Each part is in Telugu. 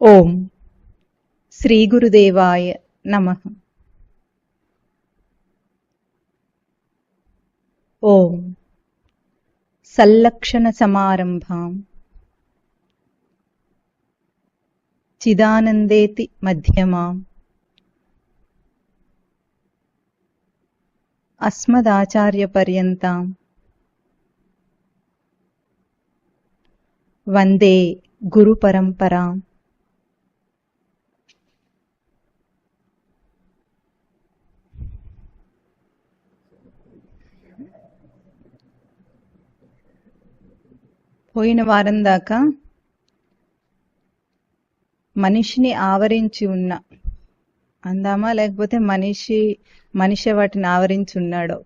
ఓం శ్రీ గురుదేవాయ నమః. ఓం సల్లక్షణ సమారంభాం చిదానందేతి మధ్యమాం అస్మదాచార్య పర్యంతాం వందే గురు పరంపరాం. పోయిన వారం దాకా మనిషిని ఆవరించి ఉన్న అందామా, లేకపోతే మనిషి వాటిని ఆవరించి ఉన్నాడో,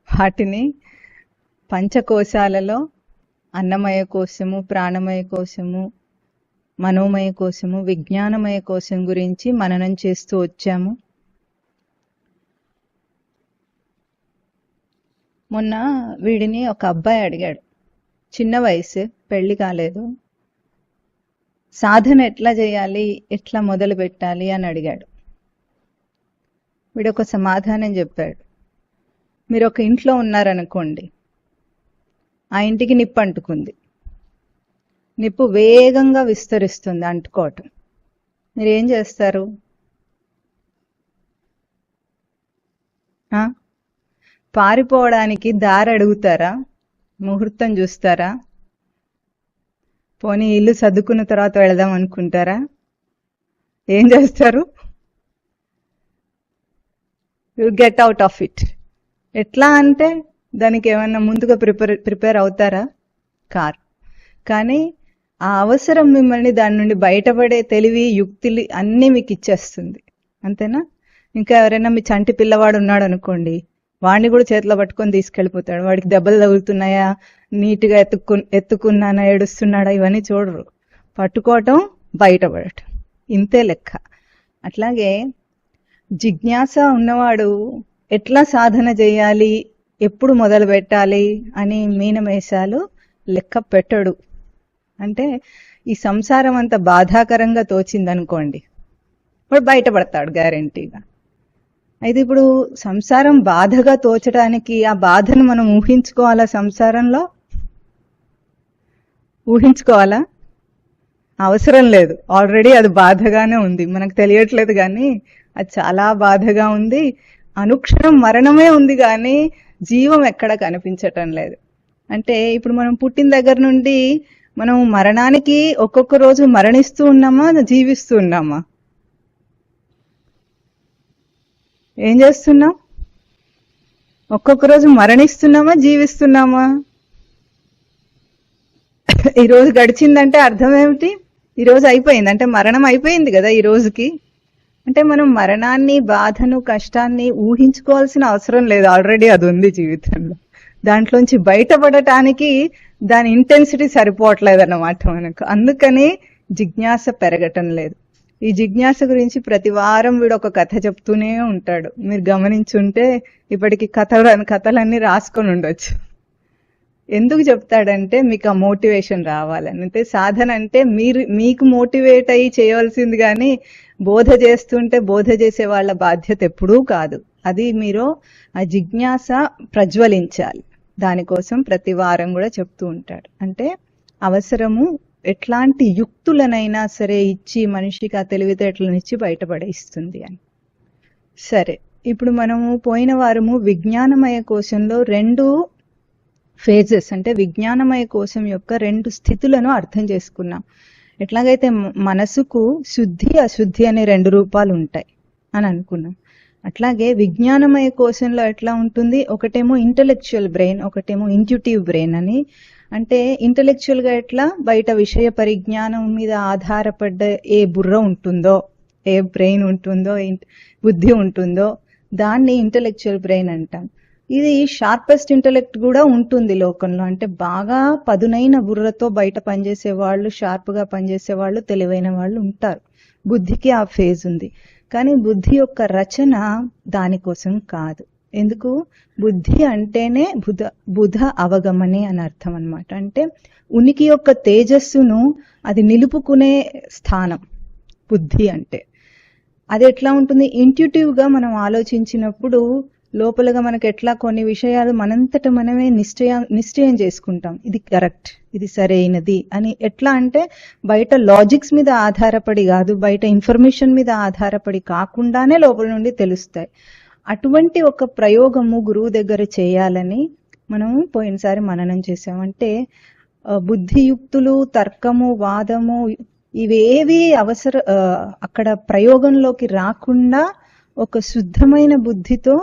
వాటిని పంచకోశాలలో అన్నమయ కోశము, ప్రాణమయ కోశము, మనోమయ కోశము, విజ్ఞానమయ కోశం గురించి మననం చేస్తూ వచ్చాము. మొన్న వీడిని ఒక అబ్బాయి అడిగాడు, చిన్న వయసు, పెళ్లి కాలేదు, సాధన ఎట్లా చేయాలి, ఎట్లా మొదలు పెట్టాలి అని అడిగాడు. వీడు ఒక సమాధానం చెప్పాడు. మీరు ఒక ఇంట్లో ఉన్నారనుకోండి, ఆ ఇంటికి నిప్పు అంటుకుంది, నిప్పు వేగంగా విస్తరిస్తుంది అంటుకోవటం. మీరేం చేస్తారు? పారిపోవడానికి దారి అడుగుతారా? ముహూర్తం చూస్తారా? పోనీ ఇల్లు సర్దుకున్న తర్వాత వెళదాం అనుకుంటారా? ఏం చేస్తారు? You get out of it. ఎట్లా అంటే దానికి ఏమన్నా ముందుగా ప్రిపేర్ అవుతారా? కారు. కానీ ఆ అవసరం మిమ్మల్ని దాని నుండి బయటపడే తెలివి, యుక్తులు అన్నీ మీకు ఇచ్చేస్తుంది. అంతేనా? ఇంకా ఎవరైనా మీ చంటి పిల్లవాడు ఉన్నాడు అనుకోండి, వాడిని కూడా చేతిలో పట్టుకొని తీసుకెళ్ళిపోతాడు. వాడికి దెబ్బలు తగులుతున్నాయా, నీట్గా ఎత్తుకున్నానా, ఏడుస్తున్నాడా, ఇవన్నీ చూడరు. పట్టుకోవటం, బయటపడటం, ఇంతే లెక్క. అట్లాగే జిజ్ఞాస ఉన్నవాడు ఎట్లా సాధన చేయాలి, ఎప్పుడు మొదలు పెట్టాలి అని మీనమేషాలు లెక్క పెట్టడు. అంటే ఈ సంసారం అంత బాధాకరంగా తోచిందనుకోండి, వాడు బయటపడతాడు గ్యారెంటీగా. అయితే ఇప్పుడు సంసారం బాధగా తోచడానికి ఆ బాధను మనం ఊహించుకోవాలా? సంసారంలో ఊహించుకోవాలా? అవసరం లేదు, ఆల్రెడీ అది బాధగానే ఉంది. మనకు తెలియట్లేదు కానీ అది చాలా బాధగా ఉంది. అనుక్షణం మరణమే ఉంది కానీ జీవం ఎక్కడ కనిపించటం లేదు. అంటే ఇప్పుడు మనం పుట్టిన దగ్గర నుండి మనం మరణానికి ఒక్కొక్క రోజు మరణిస్తూ ఉన్నామా, జీవిస్తూ ఉన్నామా? ఏం చేస్తున్నాం? ఒక్కొక్క రోజు మరణిస్తున్నామా, జీవిస్తున్నామా? ఈరోజు గడిచిందంటే అర్థం ఏమిటి? ఈరోజు అయిపోయింది అంటే మరణం అయిపోయింది కదా ఈ రోజుకి. అంటే మనం మరణాన్ని, బాధను, కష్టాన్ని ఊహించుకోవాల్సిన అవసరం లేదు, ఆల్రెడీ అది ఉంది జీవితంలో. దాంట్లోంచి బయటపడటానికి దాని ఇంటెన్సిటీ సరిపోవట్లేదు అన్నమాట మనకు. అందుకని జిజ్ఞాస పెరగటం లేదు. ఈ జిజ్ఞాస గురించి ప్రతి వారం వీడు ఒక కథ చెప్తూనే ఉంటాడు. మీరు గమనించుంటే ఇప్పటికి కథలన్నీ రాసుకొని ఉండొచ్చు. ఎందుకు చెప్తాడంటే మీకు ఆ మోటివేషన్ రావాలని. అంటే సాధన అంటే మీకు మోటివేట్ అయ్యి చేయవలసింది, కానీ బోధ చేస్తుంటే బోధ చేసే వాళ్ళ బాధ్యత ఎప్పుడూ కాదు. అది మీరు ఆ జిజ్ఞాస ప్రజ్వలించాలి. దానికోసం ప్రతి వారం కూడా చెప్తూ ఉంటాడు. అంటే అవసరము ఎట్లాంటి యుక్తులనైనా సరే ఇచ్చి మనిషికి ఆ తెలివితేటలను ఇచ్చి బయటపడేస్తుంది అని. సరే, ఇప్పుడు మనము పోయిన వారము విజ్ఞానమయ కోశంలో 2 ఫేజెస్, అంటే విజ్ఞానమయ కోశం యొక్క 2 స్థితులను అర్థం చేసుకున్నాం. ఎట్లాగైతే మనసుకు శుద్ధి, అశుద్ధి అనే 2 రూపాలు ఉంటాయి అని అనుకున్నాం. అట్లాగే విజ్ఞానమయ కోశంలో ఎట్లా ఉంటుంది, ఒకటేమో ఇంటలెక్చువల్ బ్రెయిన్, ఒకటేమో ఇంట్యూటివ్ బ్రెయిన్ అని. అంటే ఇంటలెక్చువల్ గా ఎట్లా బయట విషయ పరిజ్ఞానం మీద ఆధారపడ్డ ఏ బుర్ర ఉంటుందో, ఏ బ్రెయిన్ ఉంటుందో, బుద్ధి ఉంటుందో దాన్ని ఇంటలెక్చువల్ బ్రెయిన్ అంటాం. ఇది షార్పెస్ట్ ఇంటలెక్ట్ కూడా ఉంటుంది లోకంలో. అంటే బాగా పదునైన బుర్రతో బయట పనిచేసే వాళ్ళు, షార్ప్ గా పనిచేసే వాళ్ళు, తెలివైన వాళ్ళు ఉంటారు. బుద్ధికి ఆ ఫేజ్ ఉంది. కానీ బుద్ధి యొక్క రచన దానికోసం కాదు. ఎందుకు? బుద్ధి అంటేనే బుధ అవగమనే అని అర్థం అన్నమాట. అంటే ఉనికి యొక్క తేజస్సును అది నిలుపుకునే స్థానం. బుద్ధి అంటే. అది ఎట్లా ఉంటుంది, ఇంట్యూటివ్గా మనం ఆలోచించినప్పుడు లోపలగా మనకు ఎట్లా కొన్ని విషయాలు మనంతట మనమే నిశ్చయం చేసుకుంటాం, ఇది కరెక్ట్, ఇది సరైనది అని. ఎట్లా అంటే బయట లాజిక్స్ మీద ఆధారపడి కాదు, బయట ఇన్ఫర్మేషన్ మీద ఆధారపడి కాకుండానే లోపల నుండి తెలుస్తాయి. అటువంటి ఒక ప్రయోగము గురువు దగ్గర చేయాలని మనము పోయినసారి మననం చేసామంటే బుద్ధియుక్తులు, తర్కము, వాదము ఇవేవి అక్కడ ప్రయోగంలోకి రాకుండా ఒక శుద్ధమైన బుద్ధితో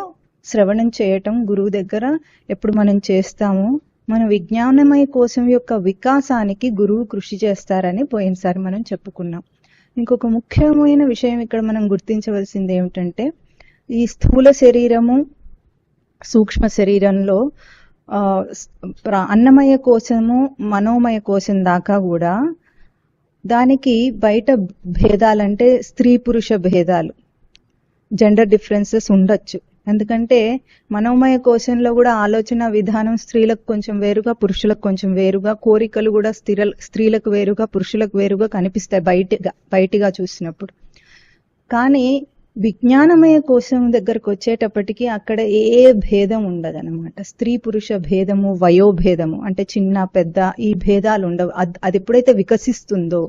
శ్రవణం చేయటం గురువు దగ్గర ఎప్పుడు మనం చేస్తామో మన విజ్ఞానమయ కోశం యొక్క వికాసానికి గురువు కృషి చేస్తారని పోయినసారి మనం చెప్పుకున్నాం. ఇంకొక ముఖ్యమైన విషయం ఇక్కడ మనం గుర్తించవలసింది ఏమిటంటే ఈ స్థూల శరీరము, సూక్ష్మ శరీరంలో అన్నమయ కోశము, మనోమయ కోశం దాకా కూడా దానికి బయట భేదాలంటే స్త్రీ పురుష భేదాలు, జెండర్ డిఫరెన్సెస్ ఉండొచ్చు. ఎందుకంటే మనోమయ కోశంలో కూడా ఆలోచన విధానం స్త్రీలకు కొంచెం వేరుగా, పురుషులకు కొంచెం వేరుగా, కోరికలు కూడా స్త్రీలకు వేరుగా, పురుషులకు వేరుగా కనిపిస్తాయి బయటిగా చూసినప్పుడు. కానీ విజ్ఞానమయ కోశం దగ్గరకు వచ్చేటప్పటికి అక్కడ ఏ భేదం ఉండదన్నమాట. స్త్రీ పురుష భేదము, వయోభేదము అంటే చిన్న పెద్ద ఈ భేదాలు ఉండవు. అది ఎప్పుడైతే వికసిస్తుందో,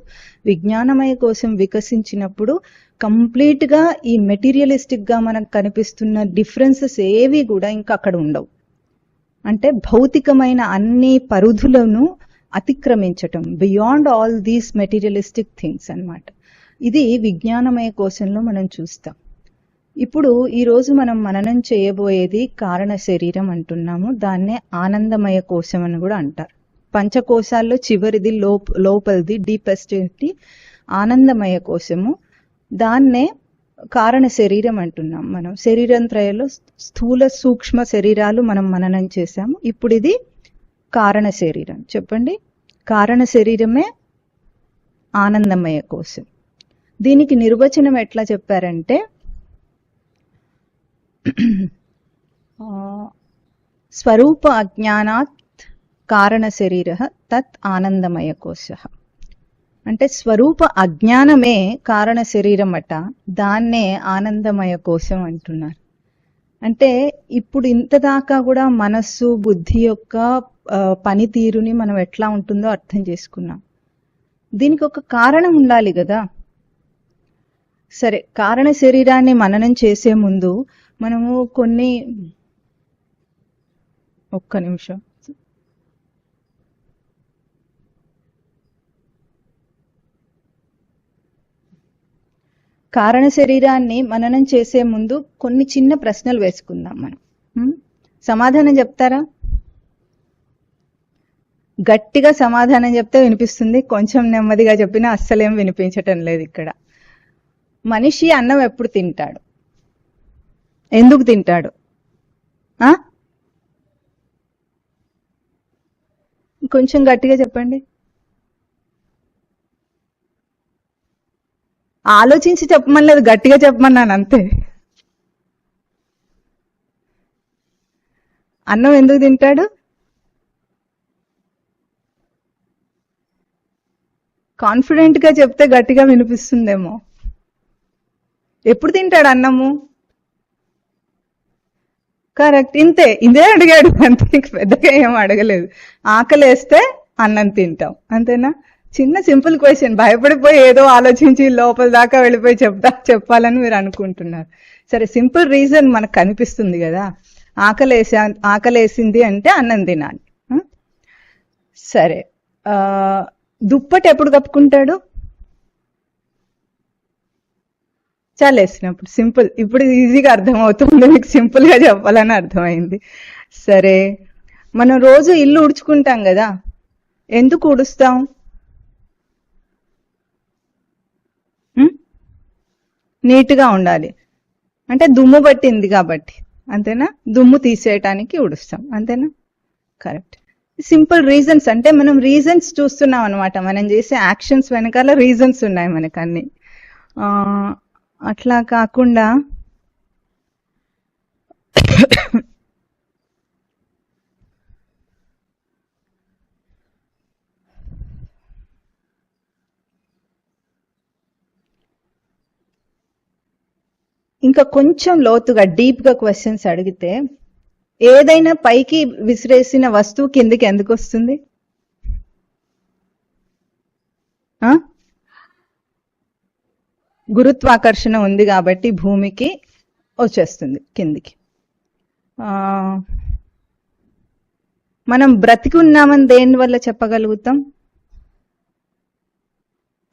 విజ్ఞానమయ కోశం వికసించినప్పుడు కంప్లీట్ గా ఈ మెటీరియలిస్టిక్ గా మనకు కనిపిస్తున్న డిఫరెన్సెస్ ఏవి కూడా ఇంకా అక్కడ ఉండవు. అంటే భౌతికమైన అన్ని పరిధులను అతిక్రమించటం, beyond all these materialistic things అన్నమాట. ఇది విజ్ఞానమయ కోశంలో మనం చూస్తాం. ఇప్పుడు ఈరోజు మనం మననం చేయబోయేది కారణ శరీరం అంటున్నాము. దాన్నే ఆనందమయ కోశం అని కూడా అంటారు. పంచకోశాల్లో చివరిది లోపలిది డీపెస్ట్ ఆనందమయ కోశము. దాన్నే కారణ శరీరం అంటున్నాం మనం. శరీరం త్రయంలో స్థూల సూక్ష్మ శరీరాలు మనం మననం చేశాము. ఇప్పుడు ఇది కారణ శరీరం. చెప్పండి, కారణ శరీరమే ఆనందమయ కోశం. దీనికి నిర్వచనం ఎట్లా చెప్పారంటే స్వరూప అజ్ఞానాత్ కారణ శరీర తత్ ఆనందమయ కోశ. అంటే స్వరూప అజ్ఞానమే కారణ శరీరం అట, దాన్నే ఆనందమయ కోశం అంటున్నారు. అంటే ఇప్పుడు ఇంతదాకా కూడా మనస్సు, బుద్ధి యొక్క పనితీరుని మనం ఎట్లా ఉంటుందో అర్థం చేసుకున్నాం. దీనికి ఒక కారణం ఉండాలి కదా. సరే, కారణ శరీరాన్ని మననం చేసే ముందు మనము ఒక్క నిమిషం, కారణ శరీరాన్ని మననం చేసే ముందు కొన్ని చిన్న ప్రశ్నలు వేసుకుందాం మనం. సమాధానం చెప్తారా? గట్టిగా సమాధానం చెప్తే వినిపిస్తుంది, కొంచెం నెమ్మదిగా చెప్పినా అస్సలేం వినిపించటం లేదు ఇక్కడ. మనిషి అన్నం ఎప్పుడు తింటాడు? ఎందుకు తింటాడు? కొంచెం గట్టిగా చెప్పండి. ఆలోచించి చెప్పమనలేదు, గట్టిగా చెప్పమన్నాను అంతే. అన్నం ఎందుకు తింటాడు? కాన్ఫిడెంట్ గా చెప్తే గట్టిగా వినిపిస్తుందేమో. ఎప్పుడు తింటాడు అన్నము? కరెక్ట్, ఇంతే, ఇదే అడిగాడు అంతే, పెద్దగా ఏం అడగలేదు. ఆకలేస్తే అన్నం తింటాం, అంతేనా? చిన్న సింపుల్ క్వశ్చన్. భయపడిపోయి ఏదో ఆలోచించి లోపల దాకా వెళ్ళిపోయి చెప్పాలని మీరు అనుకుంటున్నారు. సరే, సింపుల్ రీజన్ మనకు కనిపిస్తుంది కదా. ఆకలేసింది అంటే అన్నం తినాలి. సరే, దుప్పటి ఎప్పుడు కప్పుకుంటాడు? చలేసినప్పుడు. సింపుల్. ఇప్పుడు ఈజీగా అర్థమవుతుంది మీకు, సింపుల్ గా చెప్పాలని అర్థమైంది. సరే, మనం రోజు ఇల్లు ఉడుచుకుంటాం కదా, ఎందుకు ఉడుస్తాం? నీట్గా ఉండాలి అంటే దుమ్ము పట్టింది కాబట్టి, అంతేనా? దుమ్ము తీసేయటానికి ఉడుస్తాం, అంతేనా? కరెక్ట్. Simple reasons. అంటే మనం రీజన్స్ చూస్తున్నాం అనమాట. మనం చేసే యాక్షన్స్ వెనకాల రీజన్స్ ఉన్నాయి మనకు అన్ని. అట్లా కాకుండా ఇంకా కొంచెం లోతుగా డీప్గా క్వశ్చన్స్ అడిగితే ఏదైనా పైకి విసిరేసిన వస్తువు కిందికి ఎందుకు వస్తుంది? గురుత్వాకర్షణ ఉంది కాబట్టి భూమికి వచ్చేస్తుంది కిందికి. మనం బ్రతికి ఉన్నామని దేని వల్ల చెప్పగలుగుతాం?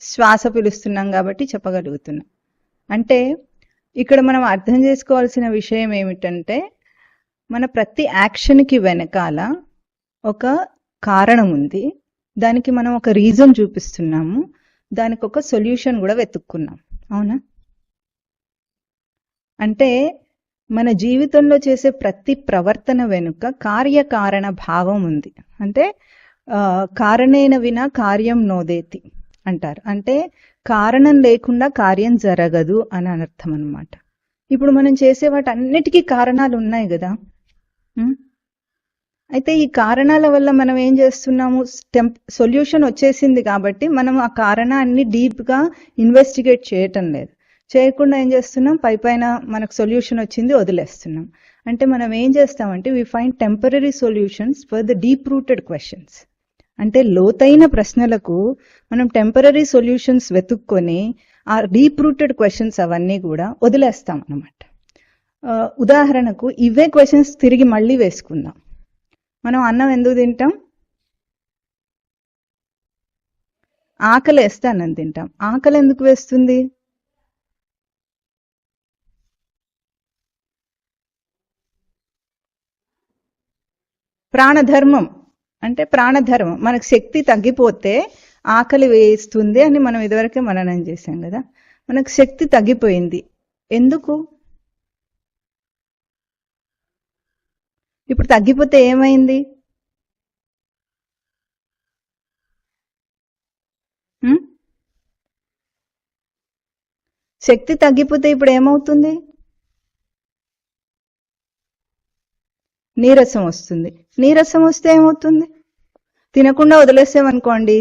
శ్వాస పిలుస్తున్నాం కాబట్టి చెప్పగలుగుతున్నాం. అంటే ఇక్కడ మనం అర్థం చేసుకోవాల్సిన విషయం ఏమిటంటే మన ప్రతి యాక్షన్కి వెనకాల ఒక కారణం ఉంది, దానికి మనం ఒక రీజన్ చూపిస్తున్నాము, దానికి ఒక సొల్యూషన్ కూడా వెతుక్కున్నాం. అవునా? అంటే మన జీవితంలో చేసే ప్రతి ప్రవర్తన వెనుక కార్యకారణ భావం ఉంది. అంటే కారణేన వినా కార్యం నోదేతి అంటారు. అంటే కారణం లేకుండా కార్యం జరగదు అని అనర్థం అన్నమాట. ఇప్పుడు మనం చేసే వాటి అన్నిటికీ కారణాలు ఉన్నాయి కదా. అయితే ఈ కారణాల వల్ల మనం ఏం చేస్తున్నాము? సొల్యూషన్ వచ్చేసింది కాబట్టి మనం ఆ కారణాన్ని డీప్గా ఇన్వెస్టిగేట్ చేయటం లేదు. చేయకుండా ఏం చేస్తున్నాం? పైన మనకు సొల్యూషన్ వచ్చింది వదిలేస్తున్నాం. అంటే మనం ఏం చేస్తామంటే we find temporary solutions for the deep rooted questions. అంటే లోతైన ప్రశ్నలకు మనం టెంపరరీ సొల్యూషన్స్ వెతుక్కొని ఆ డీప్ రూటెడ్ క్వశ్చన్స్ అవన్నీ కూడా వదిలేస్తాం అన్నమాట. ఉదాహరణకు ఇవే క్వశ్చన్స్ తిరిగి మళ్ళీ వేసుకుందాం. మనం అన్నం ఎందుకు తింటాం? ఆకలి వేస్తే అన్నం తింటాం. ఆకలి ఎందుకు వేస్తుంది? ప్రాణధర్మం. అంటే ప్రాణధర్మం, మనకు శక్తి తగ్గిపోతే ఆకలి వేస్తుంది అని మనం ఇదివరకే మననం చేశాం కదా. మనకు శక్తి తగ్గిపోయింది, ఎందుకు? ఇప్పుడు తగ్గిపోతే ఏమైంది? శక్తి తగ్గిపోతే ఇప్పుడు ఏమవుతుంది? నీరసం వస్తుంది. నీరసం వస్తే ఏమవుతుంది? తినకుండా వదిలేసామనుకోండి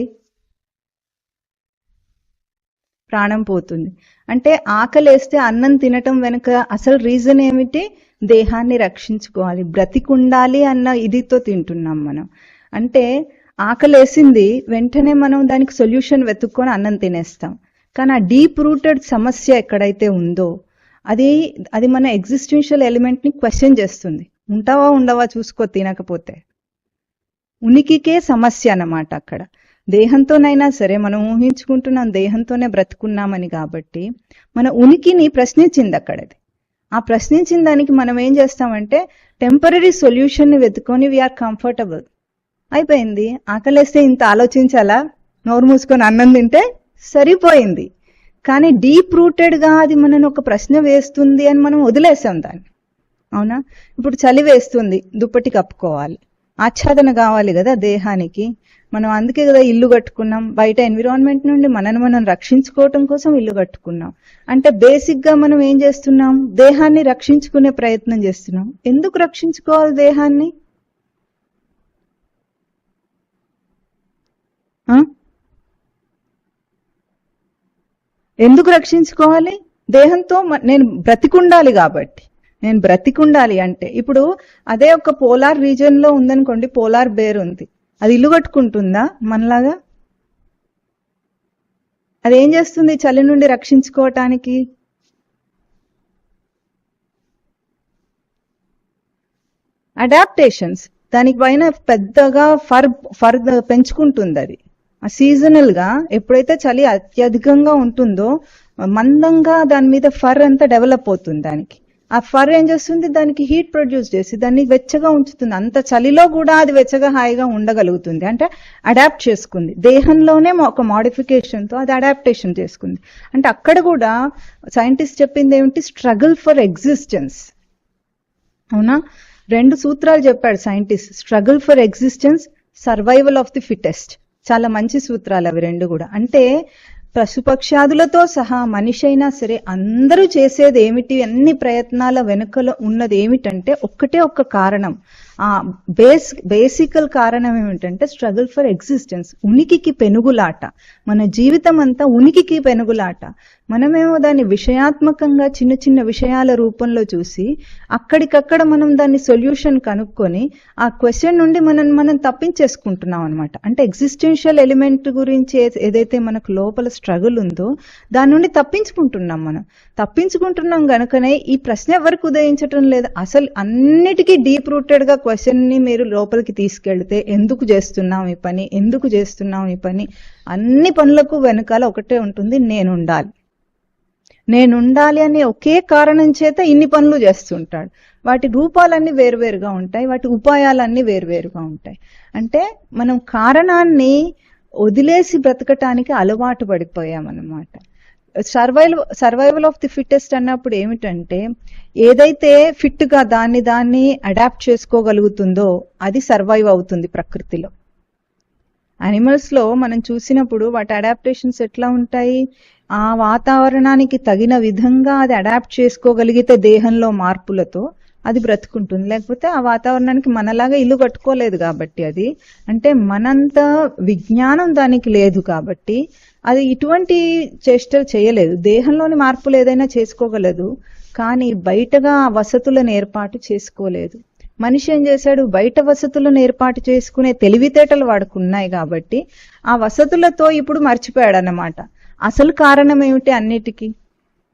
ప్రాణం పోతుంది. అంటే ఆకలేస్తే అన్నం తినటం వెనుక అసలు రీజన్ ఏమిటి? దేహాన్ని రక్షించుకోవాలి, బ్రతికుండాలి అన్న ఇదితో తింటున్నాం మనం. అంటే ఆకలేసింది వెంటనే మనం దానికి సొల్యూషన్ వెతుక్కొని అన్నం తినేస్తాం. కానీ ఆ డీప్ రూటెడ్ సమస్య ఎక్కడైతే ఉందో అది మన ఎగ్జిస్టెన్షియల్ ఎలిమెంట్ని క్వశ్చన్ చేస్తుంది. ఉంటావా ఉండవా చూసుకో తినకపోతే. ఉనికికే సమస్య అన్నమాట అక్కడ. దేహంతోనైనా సరే మనం ఊహించుకుంటున్నాం దేహంతోనే బ్రతుకున్నామని, కాబట్టి మన ఉనికిని ప్రశ్నించింది అక్కడది. ఆ ప్రశ్నించిన దానికి మనం ఏం చేస్తామంటే టెంపరరీ సొల్యూషన్ని వెతుకొని వీఆర్ కంఫర్టబుల్. అయిపోయింది. ఆకలేస్తే ఇంత ఆలోచించాలా? నోరు మూసుకొని అన్నం తింటే సరిపోయింది. కానీ డీప్ రూటెడ్గా అది మనని ఒక ప్రశ్న వేస్తుంది అని మనం వదిలేసాం దాన్ని. అవునా? ఇప్పుడు చలి వేస్తుంది, దుప్పటి కప్పుకోవాలి, ఆచ్ఛాదన కావాలి కదా దేహానికి. మనం అందుకే కదా ఇల్లు కట్టుకున్నాం, బయట ఎన్విరాన్మెంట్ నుండి మనను మనం రక్షించుకోవటం కోసం ఇల్లు కట్టుకున్నాం. అంటే బేసిక్ గా మనం ఏం చేస్తున్నాం? దేహాన్ని రక్షించుకునే ప్రయత్నం చేస్తున్నాం. ఎందుకు రక్షించుకోవాలి దేహాన్ని? ఎందుకు రక్షించుకోవాలి? దేహంతో నేను బ్రతికుండాలి కాబట్టి. నేను బ్రతికుండాలి అంటే ఇప్పుడు అదే ఒక పోలార్ రీజియన్ లో ఉందనుకోండి, పోలార్ బేర్ ఉంది, అది ఇల్లు కట్టుకుంటుందా మనలాగా? అదేం చేస్తుంది చలి నుండి రక్షించుకోవటానికి? అడాప్టేషన్స్. దానికి పైన పెద్దగా ఫర్ పెంచుకుంటుంది. అది సీజనల్ గా ఎప్పుడైతే చలి అత్యధికంగా ఉంటుందో మందంగా దాని మీద ఫర్ అంతా డెవలప్ అవుతుంది. దానికి ఆ ఫర్ ఏం చేస్తుంది? దానికి హీట్ ప్రొడ్యూస్ చేసి దాన్ని వెచ్చగా ఉంచుతుంది. అంత చలిలో కూడా అది వెచ్చగా హాయిగా ఉండగలుగుతుంది. అంటే అడాప్ట్ చేసుకుంది. దేహంలోనే ఒక మోడిఫికేషన్తో అది అడాప్టేషన్ చేసుకుంది. అంటే అక్కడ కూడా సైంటిస్ట్ చెప్పింది ఏమిటి? Struggle for existence. అవునా? 2 సూత్రాలు చెప్పాడు scientist. Struggle for existence, survival of the fittest. చాలా మంచి సూత్రాలు అవి 2 కూడా. అంటే పశుపక్షాదులతో సహా మనిషి అయినా సరే అందరూ చేసేది ఏమిటి? అన్ని ప్రయత్నాల వెనుకలో ఉన్నది ఏమిటంటే ఒక్క కారణం. ఆ బేసికల్ కారణం ఏమిటంటే స్ట్రగుల్ ఫర్ ఎగ్జిస్టెన్స్, ఉనికికి పెనుగులాట. మన జీవితం అంతా ఉనికికి పెనుగులాట. మనమేమో దాన్ని విషయాత్మకంగా చిన్న చిన్న విషయాల రూపంలో చూసి అక్కడికక్కడ మనం దాన్ని సొల్యూషన్ కనుక్కొని ఆ క్వశ్చన్ నుండి మనం తప్పించేసుకుంటున్నాం అనమాట. అంటే ఎగ్జిస్టెన్షియల్ ఎలిమెంట్ గురించి ఏదైతే మనకు లోపల స్ట్రగుల్ ఉందో దాని నుండి తప్పించుకుంటున్నాం గనుకనే ఈ ప్రశ్న ఎవరికి ఉదయించటం లేదు. అసలు అన్నిటికీ డీప్ రూటెడ్ గా క్వశ్చన్ ని మీరు లోపలికి తీసుకెళ్తే ఎందుకు చేస్తున్నాం ఈ పని, అన్ని పనులకు వెనకాల ఒకటే ఉంటుంది, నేనుండాలి అనే ఒకే కారణం చేత ఇన్ని పనులు చేస్తుంటాడు. వాటి రూపాలన్నీ వేరువేరుగా ఉంటాయి, వాటి ఉపాయాలన్నీ వేరువేరుగా ఉంటాయి. అంటే మనం కారణాన్ని వదిలేసి బ్రతకటానికి అలవాటు పడిపోయామన్నమాట. సర్వైవల్ ఆఫ్ ది ఫిట్టెస్ట్ అన్నప్పుడు ఏమిటంటే ఏదైతే ఫిట్ గా దాన్ని అడాప్ట్ చేసుకోగలుగుతుందో అది సర్వైవ్ అవుతుంది ప్రకృతిలో. యానిమల్స్ లో మనం చూసినప్పుడు వాటి అడాప్టేషన్స్ ఎట్లా ఉంటాయి, ఆ వాతావరణానికి తగిన విధంగా అది అడాప్ట్ చేసుకోగలిగితే దేహంలో మార్పులతో అది బ్రతుకుంటుంది. లేకపోతే ఆ వాతావరణానికి మనలాగా ఇల్లు కట్టుకోలేదు కాబట్టి, అది అంటే మనంత విజ్ఞానం దానికి లేదు కాబట్టి అది ఇటువంటి చేష్టలు చేయలేదు. దేహంలోని మార్పులు ఏదైనా చేసుకోగలదు, కానీ బయటగా ఆ వసతులను ఏర్పాటు చేసుకోలేదు. మనిషి ఏం చేశాడు, బయట వసతులను ఏర్పాటు చేసుకునే తెలివితేటలు వాడుకున్నాయి కాబట్టి ఆ వసతులతో ఇప్పుడు మర్చిపోయాడు అన్నమాట. అసలు కారణం ఏమిటి అన్నిటికీ,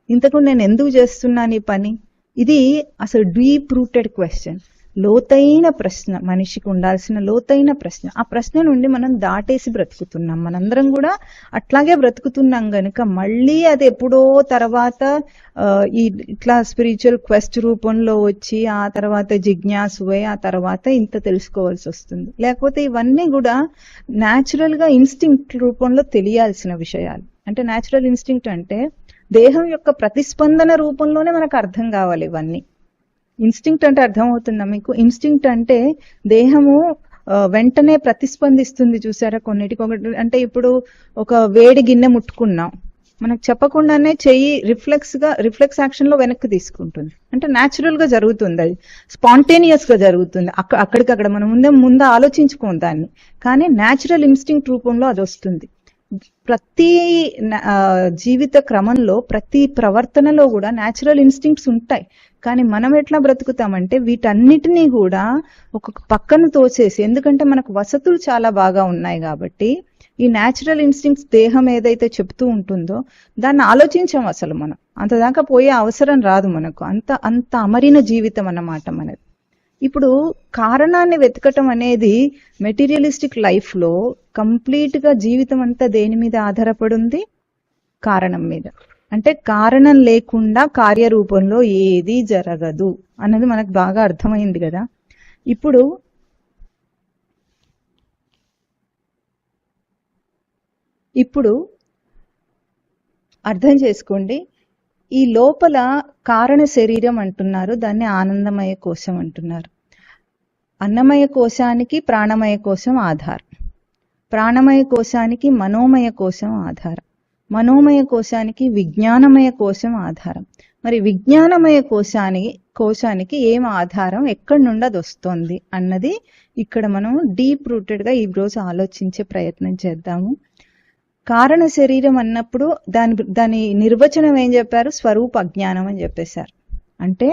ఇంతకు నేను ఎందుకు చేస్తున్నాను ఈ పని, ఇది అసలు డీప్ రూటెడ్ క్వశ్చన్, లోతైన ప్రశ్న, మనిషికి ఉండాల్సిన లోతైన ప్రశ్న. ఆ ప్రశ్న నుండి మనం దాటేసి బ్రతుకుతున్నాం, మనందరం కూడా అట్లాగే బ్రతుకుతున్నాం గనుక మళ్ళీ అది ఎప్పుడో తర్వాత ఇట్లా స్పిరిచువల్ క్వెస్ట్ రూపంలో వచ్చి ఆ తర్వాత జిజ్ఞాసువై ఆ తర్వాత ఇంత తెలుసుకోవాల్సి వస్తుంది. లేకపోతే ఇవన్నీ కూడా న్యాచురల్ గా ఇన్స్టింక్ట్ రూపంలో తెలియాల్సిన విషయాలు. అంటే న్యాచురల్ ఇన్స్టింక్ట్ అంటే దేహం యొక్క ప్రతిస్పందన రూపంలోనే మనకు అర్థం కావాలి ఇవన్నీ. ఇన్స్టింక్ట్ అంటే అర్థమవుతుందా మీకు? ఇన్స్టింక్ట్ అంటే దేహము వెంటనే ప్రతిస్పందిస్తుంది, చూసారా కొన్నిటికొకటి. అంటే ఇప్పుడు ఒక వేడి గిన్నె ముట్టుకున్నాం, మనకు చెప్పకుండానే చెయ్యి రిఫ్లెక్స్ యాక్షన్ లో వెనక్కి తీసుకుంటుంది. అంటే న్యాచురల్ గా జరుగుతుంది, అది స్పాంటేనియస్ గా జరుగుతుంది. అక్కడికక్కడ మనం ముందు ఆలోచించుకోం దాన్ని, కానీ న్యాచురల్ ఇన్స్టింక్ట్ రూపంలో అది వస్తుంది. ప్రతి జీవిత క్రమంలో ప్రతి ప్రవర్తనలో కూడా న్యాచురల్ ఇన్స్టింక్ట్స్ ఉంటాయి. కానీ మనం ఎట్లా బ్రతుకుతామంటే వీటన్నిటినీ కూడా ఒక పక్కన తోసేసి, ఎందుకంటే మనకు వసతులు చాలా బాగా ఉన్నాయి కాబట్టి ఈ న్యాచురల్ ఇన్స్టింక్ట్స్ దేహం ఏదైతే చెప్తూ ఉంటుందో దాన్ని ఆలోచించాం. అసలు మనం అంతదాకా పోయే అవసరం రాదు మనకు, అంత అమరిన జీవితం అన్నమాట మనది. ఇప్పుడు కారణాన్ని వెతకటం అనేది మెటీరియలిస్టిక్ లైఫ్ లో కంప్లీట్ గా జీవితం అంతా దేని మీద ఆధారపడి ఉంది, కారణం మీద. అంటే కారణం లేకుండా కార్యరూపంలో ఏది జరగదు అన్నది మనకు బాగా అర్థమైంది కదా. ఇప్పుడు అర్థం చేసుకోండి, ఈ లోపల కారణ శరీరం అంటున్నారు, దాన్ని ఆనందమయ కోశం అంటున్నారు. అన్నమయ కోశానికి ప్రాణమయ కోశం ఆధారం, ప్రాణమయ కోశానికి మనోమయ కోశం ఆధారం, మనోమయ కోశానికి విజ్ఞానమయ కోశం ఆధారం. మరి విజ్ఞానమయ కోశానికి ఏం ఆధారం, ఎక్కడి నుండి అది వస్తుంది అన్నది ఇక్కడ మనం డీప్ రూటెడ్ గా ఈ రోజు ఆలోచించే ప్రయత్నం చేద్దాము. కారణ శరీరం అన్నప్పుడు దాని నిర్వచనం ఏం చెప్పారు, స్వరూప అజ్ఞానం అని చెప్పేశారు. అంటే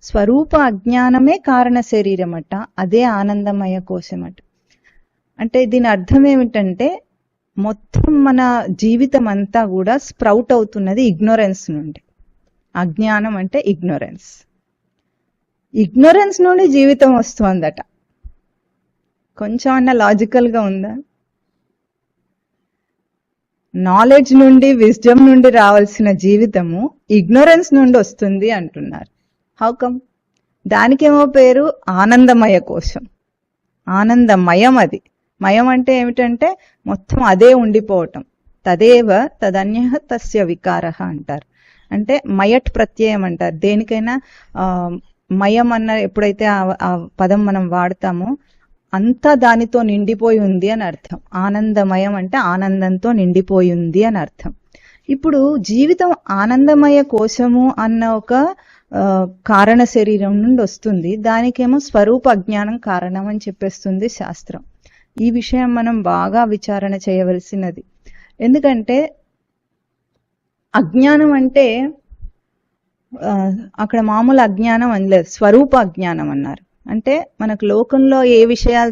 స్వరూప అజ్ఞానమే కారణ శరీరం అట, అదే ఆనందమయ కోశం అట. అంటే దీని అర్థం ఏమిటంటే మొత్తం మన జీవితం అంతా కూడా స్ప్రౌట్ అవుతున్నది ఇగ్నోరెన్స్ నుండి. అజ్ఞానం అంటే ఇగ్నోరెన్స్ నుండి జీవితం వస్తుందట. కొంచెం అన్న లాజికల్ గా ఉందా? నాలెడ్జ్ నుండి విజ్డమ్ నుండి రావాల్సిన జీవితము ఇగ్నోరెన్స్ నుండి వస్తుంది అంటున్నారు. How come? దానికేమో పేరు ఆనందమయ కోశం, ఆనందమయం. అది మయం అంటే ఏమిటంటే మొత్తం అదే ఉండిపోవటం. తదేవ తదన్యః తస్య వికారః అంటారు. అంటే మయట్ ప్రత్యయం అంటారు. దేనికైనా మయం అన్న ఎప్పుడైతే ఆ పదం మనం వాడతామో అంతా దానితో నిండిపోయి ఉంది అని అర్థం. ఆనందమయం అంటే ఆనందంతో నిండిపోయి ఉంది అని అర్థం. ఇప్పుడు జీవితం ఆనందమయ కోశము అన్న ఒక కారణ శరీరం నుండి వస్తుంది, దానికేమో స్వరూప అజ్ఞానం కారణం అని చెప్పేస్తుంది శాస్త్రం. ఈ విషయం మనం బాగా విచారణ చేయవలసినది. ఎందుకంటే అజ్ఞానం అంటే అక్కడ మామూలు అజ్ఞానం అనలేదు, స్వరూప అజ్ఞానం అన్నారు. అంటే మనకు లోకంలో ఏ విషయాలు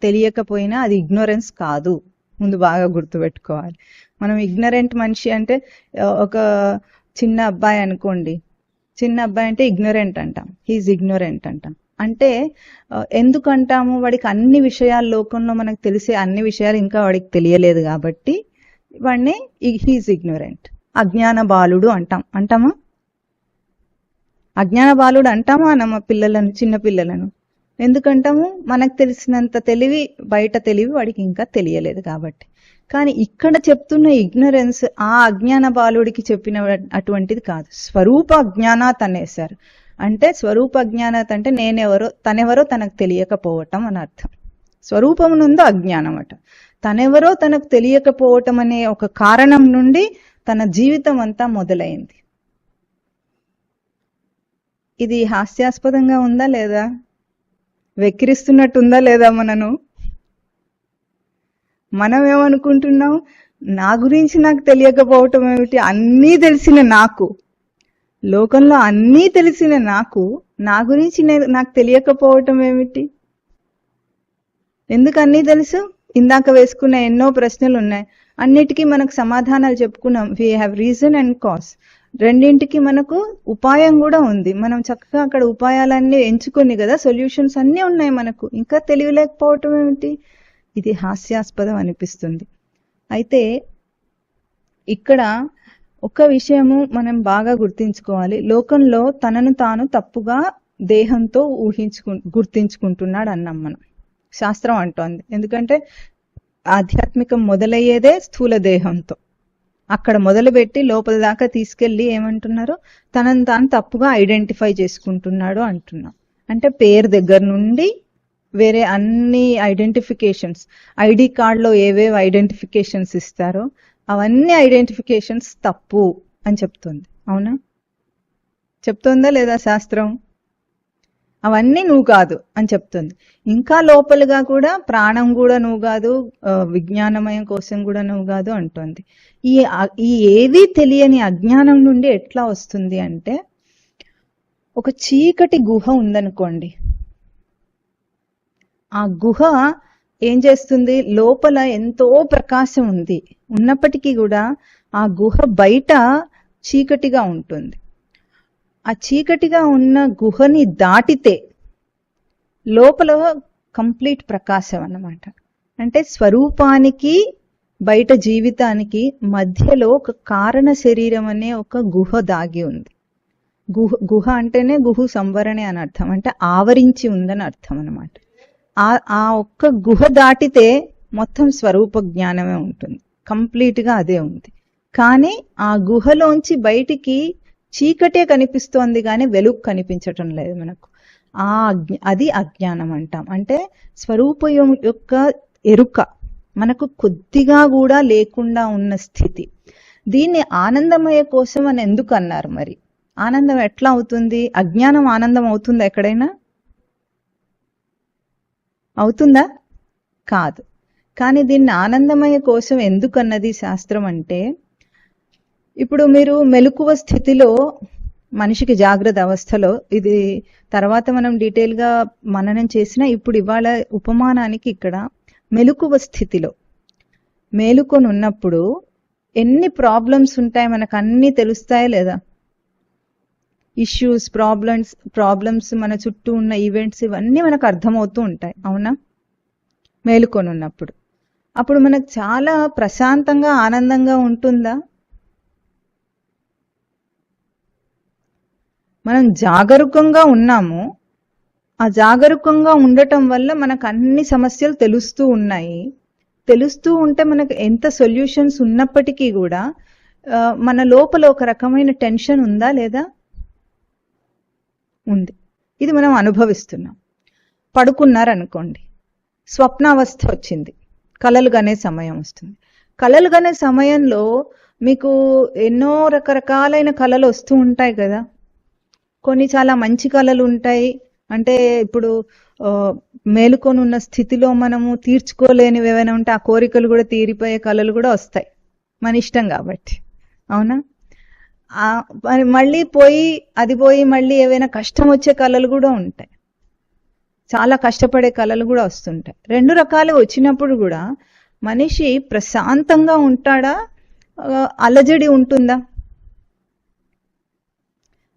తెలియకపోయినా అది ఇగ్నోరెన్స్ కాదు. ముందు బాగా గుర్తుపెట్టుకోవాలి. మనం ఇగ్నరెంట్ మనిషి అంటే ఒక చిన్న అబ్బాయి అనుకోండి, చిన్న అబ్బాయి అంటే ఇగ్నరెంట్ అంటాం, హీఈస్ ఇగ్నోరెంట్ అంటాం. అంటే ఎందుకు అంటాము? వాడికి అన్ని విషయాలు, లోకంలో మనకు తెలిసే అన్ని విషయాలు ఇంకా వాడికి తెలియలేదు కాబట్టి వాడిని హీఈస్ ఇగ్నోరెంట్. అజ్ఞాన బాలుడు అంటామా? అజ్ఞాన బాలుడు అంటామా అన్నమ్మ పిల్లలను, చిన్న పిల్లలను. ఎందుకంటాము? మనకు తెలిసినంత తెలివి, బయట తెలివి వాడికి ఇంకా తెలియలేదు కాబట్టి. కానీ ఇక్కడ చెప్తున్న ఇగ్నరెన్స్ ఆ అజ్ఞాన బాలుడికి చెప్పిన అటువంటిది కాదు. స్వరూప అజ్ఞానాత్ అనేసారు. అంటే స్వరూప అజ్ఞానాత్ అంటే నేనెవరో, తనెవరో తనకు తెలియకపోవటం అని అర్థం. స్వరూపమునందు అజ్ఞానం అట. తనెవరో తనకు తెలియకపోవటం అనే ఒక కారణం నుండి తన జీవితం అంతా మొదలైంది. ఇది హాస్యాస్పదంగా ఉందా లేదా? వెక్కిరిస్తున్నట్టుందా లేదా? మనం ఏమనుకుంటున్నాం? నా గురించి నాకు తెలియకపోవటం ఏమిటి? అన్నీ తెలిసిన నాకు, లోకంలో అన్నీ తెలిసిన నాకు, నా గురించి నాకు తెలియకపోవటం ఏమిటి? ఎందుకు అన్నీ తెలుసు? ఇందాక వేసుకున్న ఎన్నో ప్రశ్నలు ఉన్నాయి, అన్నిటికీ మనకు సమాధానాలు చెప్పుకున్నాం. We have reason and cause. రెండింటికి మనకు ఉపాయం కూడా ఉంది. మనం చక్కగా అక్కడ ఉపాయాలన్నీ ఎంచుకొని కదా సొల్యూషన్స్ అన్నీ ఉన్నాయి మనకు. ఇంకా తెలియలేకపోవటం ఏమిటి? ఇది హాస్యాస్పదం అనిపిస్తుంది. అయితే ఇక్కడ ఒక విషయము మనం బాగా గుర్తించుకోవాలి. లోకంలో తనను తాను తప్పుగా దేహంతో గుర్తించుకుంటున్నాడు అన్నాం మనం. శాస్త్రం అంటోంది. ఎందుకంటే ఆధ్యాత్మికం మొదలయ్యేదే స్థూల దేహంతో. అక్కడ మొదలుపెట్టి లోపల దాకా తీసుకెళ్లి ఏమంటున్నారు? తనను తాను తప్పుగా ఐడెంటిఫై చేసుకుంటున్నాడు అంటున్నాం. అంటే పేరు దగ్గర నుండి వేరే అన్ని ఐడెంటిఫికేషన్స్, ఐడి కార్డులో ఏవేవి ఐడెంటిఫికేషన్స్ ఇస్తారో అవన్నీ ఐడెంటిఫికేషన్స్ తప్పు అని చెప్తుంది. అవునా? చెప్తుందా లేదా శాస్త్రం? అవన్నీ నువ్వు కాదు అని చెప్తుంది. ఇంకా లోపలగా కూడా ప్రాణం కూడా నువ్వు కాదు, విజ్ఞానమయం కోసం కూడా నువ్వు కాదు అంటుంది. ఈ ఏవీ తెలియని అజ్ఞానం నుండి ఎట్లా వస్తుంది అంటే, ఒక చీకటి గుహ ఉందనుకోండి, ఆ గుహ ఏం చేస్తుంది? లోపల ఎంతో ప్రకాశం ఉంది, ఉన్నప్పటికీ కూడా ఆ గుహ బయట చీకటిగా ఉంటుంది. ఆ చీకటిగా ఉన్న గుహని దాటితే లోపల కంప్లీట్ ప్రకాశం అన్నమాట. అంటే స్వరూపానికి బయట జీవితానికి మధ్యలో ఒక కారణ శరీరం అనే ఒక గుహ దాగి ఉంది. గుహ అంటేనే గుహు సంవరణే అని అర్థం, అంటే ఆవరించి ఉందని అర్థం అన్నమాట. ఆ ఒక్క గుహ దాటితే మొత్తం స్వరూప జ్ఞానమే ఉంటుంది, కంప్లీట్గా అదే ఉంది. కానీ ఆ గుహలోంచి బయటికి చీకటే కనిపిస్తోంది కానీ వెలుగు కనిపించటం లేదు మనకు. అది అజ్ఞానం అంటాం. అంటే స్వరూపం యొక్క ఎరుక మనకు కొద్దిగా కూడా లేకుండా ఉన్న స్థితి. దీన్ని ఆనందమయ కోసం అని ఎందుకు అన్నారు? మరి ఆనందం ఎట్లా అవుతుంది? అజ్ఞానం ఆనందం అవుతుందా? ఎక్కడైనా అవుతుందా? కాదు. కానీ దీన్ని ఆనందమయ కోసం ఎందుకు అన్నది శాస్త్రం అంటే, ఇప్పుడు మీరు మెలకువ స్థితిలో, మనిషికి జాగ్రత్త అవస్థలో, ఇది తర్వాత మనం డీటెయిల్గా మననం చేసిన, ఇప్పుడు ఇవాళ ఉపమానానికి ఇక్కడ మెలకువ స్థితిలో మేలుకొని ఉన్నప్పుడు ఎన్ని ప్రాబ్లమ్స్ ఉంటాయి మనకు అన్నీ తెలుస్తాయా లేదా? ఇష్యూస్, ప్రాబ్లమ్స్, మన చుట్టూ ఉన్న ఈవెంట్స్ ఇవన్నీ మనకు అర్థమవుతూ ఉంటాయి. అవునా? మేలుకొని ఉన్నప్పుడు అప్పుడు మనకు చాలా ప్రశాంతంగా ఆనందంగా ఉంటుందా? మనం జాగరూకంగా ఉన్నాము. ఆ జాగరూకంగా ఉండటం వల్ల మనకు అన్ని సమస్యలు తెలుస్తూ ఉన్నాయి. తెలుస్తూ ఉంటే మనకు ఎంత సొల్యూషన్స్ ఉన్నప్పటికీ కూడా మన లోపల ఒక రకమైన టెన్షన్ ఉందా లేదా? ఉంది. ఇది మనం అనుభవిస్తున్నాం. పడుకున్నారనుకోండి, స్వప్నావస్థ వచ్చింది, కలలు కనే సమయం వస్తుంది. కలలు కనే సమయంలో మీకు ఎన్నో రకరకాలైన కలలు వస్తూ ఉంటాయి కదా. కొన్ని చాలా మంచి కళలు ఉంటాయి. అంటే ఇప్పుడు మేలుకొని ఉన్న స్థితిలో మనము తీర్చుకోలేనివి ఏమైనా ఉంటే ఆ కోరికలు కూడా తీరిపోయే కళలు కూడా వస్తాయి, మన ఇష్టం కాబట్టి. అవునా? మళ్ళీ పోయి మళ్ళీ ఏవైనా కష్టం వచ్చే కళలు కూడా ఉంటాయి, చాలా కష్టపడే కళలు కూడా వస్తుంటాయి. రెండు రకాలు వచ్చినప్పుడు కూడా మనిషి ప్రశాంతంగా ఉంటాడా, అలజడి ఉంటుందా?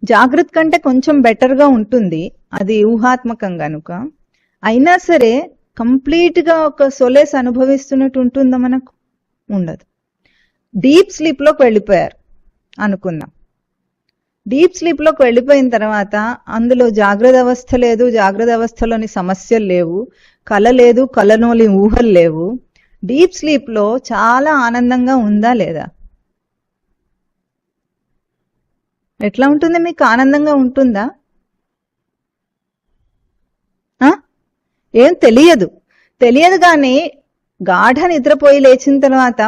జాగ్రత్త కంటే కొంచెం బెటర్గా ఉంటుంది, అది ఊహాత్మకం కనుక. అయినా సరే కంప్లీట్ గా ఒక సొలేస్ అనుభవిస్తున్నట్టు ఉంటుందా? మనకు ఉండదు. డీప్ స్లీప్ లోకి వెళ్ళిపోయారు అనుకున్నాం. డీప్ స్లీప్ లోకి వెళ్ళిపోయిన తర్వాత అందులో జాగ్రత్త అవస్థ లేదు, జాగ్రత్త అవస్థలోని సమస్యలు లేవు, కళ లేదు, కళలోని ఊహలు లేవు. డీప్ స్లీప్ లో చాలా ఆనందంగా ఉందా లేదా? ఎట్లా ఉంటుంది? మీకు ఆనందంగా ఉంటుందా? ఏం తెలియదు కానీ గాఢ నిద్రపోయి లేచిన తర్వాత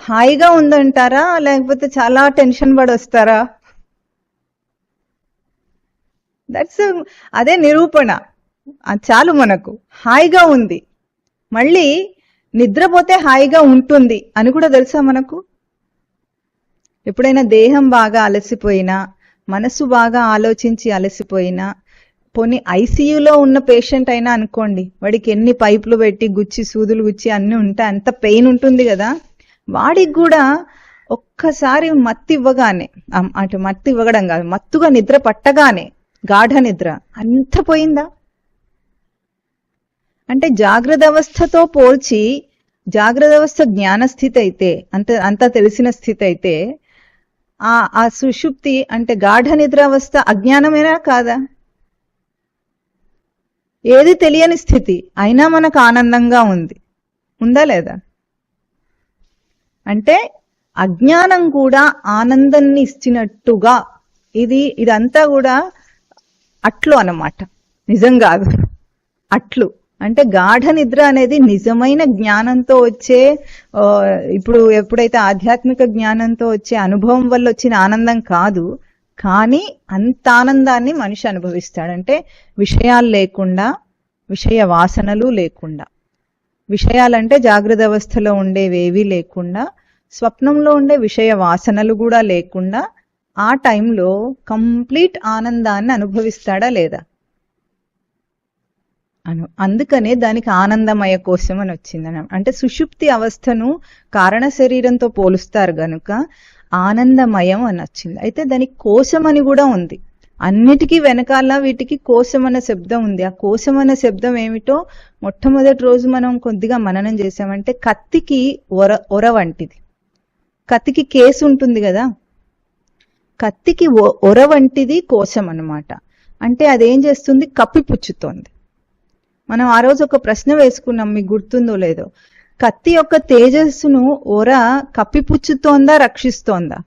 హాయిగా ఉందంటారా, లేకపోతే చాలా టెన్షన్ పడి వస్తారా? అదే నిరూపణ. చాలు, మనకు హాయిగా ఉంది, మళ్ళీ నిద్రపోతే హాయిగా ఉంటుంది అని కూడా తెలుసా మనకు. ఎప్పుడైనా దేహం బాగా అలసిపోయినా, మనసు బాగా ఆలోచించి అలసిపోయినా, పోనీ ఐసీయూలో ఉన్న పేషెంట్ అయినా అనుకోండి, వాడికి ఎన్ని పైపులు పెట్టి గుచ్చి సూదులు గుచ్చి అన్ని ఉంటాయి, అంత పెయిన్ ఉంటుంది కదా, వాడికి కూడా ఒక్కసారి మత్తి ఇవ్వగానే, అంటే మత్తి ఇవ్వడం కాదు, మత్తుగా నిద్ర పట్టగానే గాఢ నిద్ర అంత పోయిందా? అంటే జాగ్రత్త అవస్థతో పోల్చి, జాగ్రత్త అవస్థ జ్ఞాన స్థితి అయితే, అంతా తెలిసిన స్థితి అయితే, ఆ సుషుప్తి అంటే గాఢ నిద్ర అవస్థ అజ్ఞానమేనా కాదా? ఏది తెలియని స్థితి అయినా మనకు ఆనందంగా ఉందా లేదా? అంటే అజ్ఞానం కూడా ఆనందాన్ని ఇచ్చినట్టుగా ఇదంతా కూడా అట్లు అన్నమాట, నిజం కాదు. అట్లు అంటే గాఢ నిద్ర అనేది నిజమైన జ్ఞానంతో వచ్చే, ఇప్పుడు ఎప్పుడైతే ఆధ్యాత్మిక జ్ఞానంతో వచ్చే అనుభవం వల్ల వచ్చిన ఆనందం కాదు, కానీ అంత ఆనందాన్ని మనిషి అనుభవిస్తాడంటే విషయాలు లేకుండా, విషయ వాసనలు లేకుండా. విషయాలంటే జాగ్రత్త అవస్థలో ఉండేవేవి లేకుండా, స్వప్నంలో ఉండే విషయ వాసనలు కూడా లేకుండా ఆ టైంలో కంప్లీట్ ఆనందాన్ని అనుభవిస్తాడా లేదా? అందుకనే దానికి ఆనందమయ కోశం అని వచ్చిందని. అంటే సుషుప్తి అవస్థను కారణ శరీరంతో పోలుస్తారు గనుక ఆనందమయం అని వచ్చింది. అయితే దానికి కోశం అని కూడా ఉంది. అన్నిటికీ వెనకాల వీటికి కోశం అనే శబ్దం ఉంది. ఆ కోశం అనే శబ్దం ఏమిటో మొట్టమొదటి రోజు మనం కొద్దిగా మననం చేసామంటే, కత్తికి ఒర వంటిది. కత్తికి కేసు ఉంటుంది కదా, కత్తికి ఒర వంటిది కోశం అన్నమాట. అంటే అదేం చేస్తుంది? కప్పిపుచ్చుతోంది. మనం ఆ రోజు ఒక ప్రశ్న వేసుకున్నాం, మీకు గుర్తుందో లేదో. కత్తి యొక్క తేజస్సును ఒర కప్పిపుచ్చుతోందా, రక్షిస్తోందా?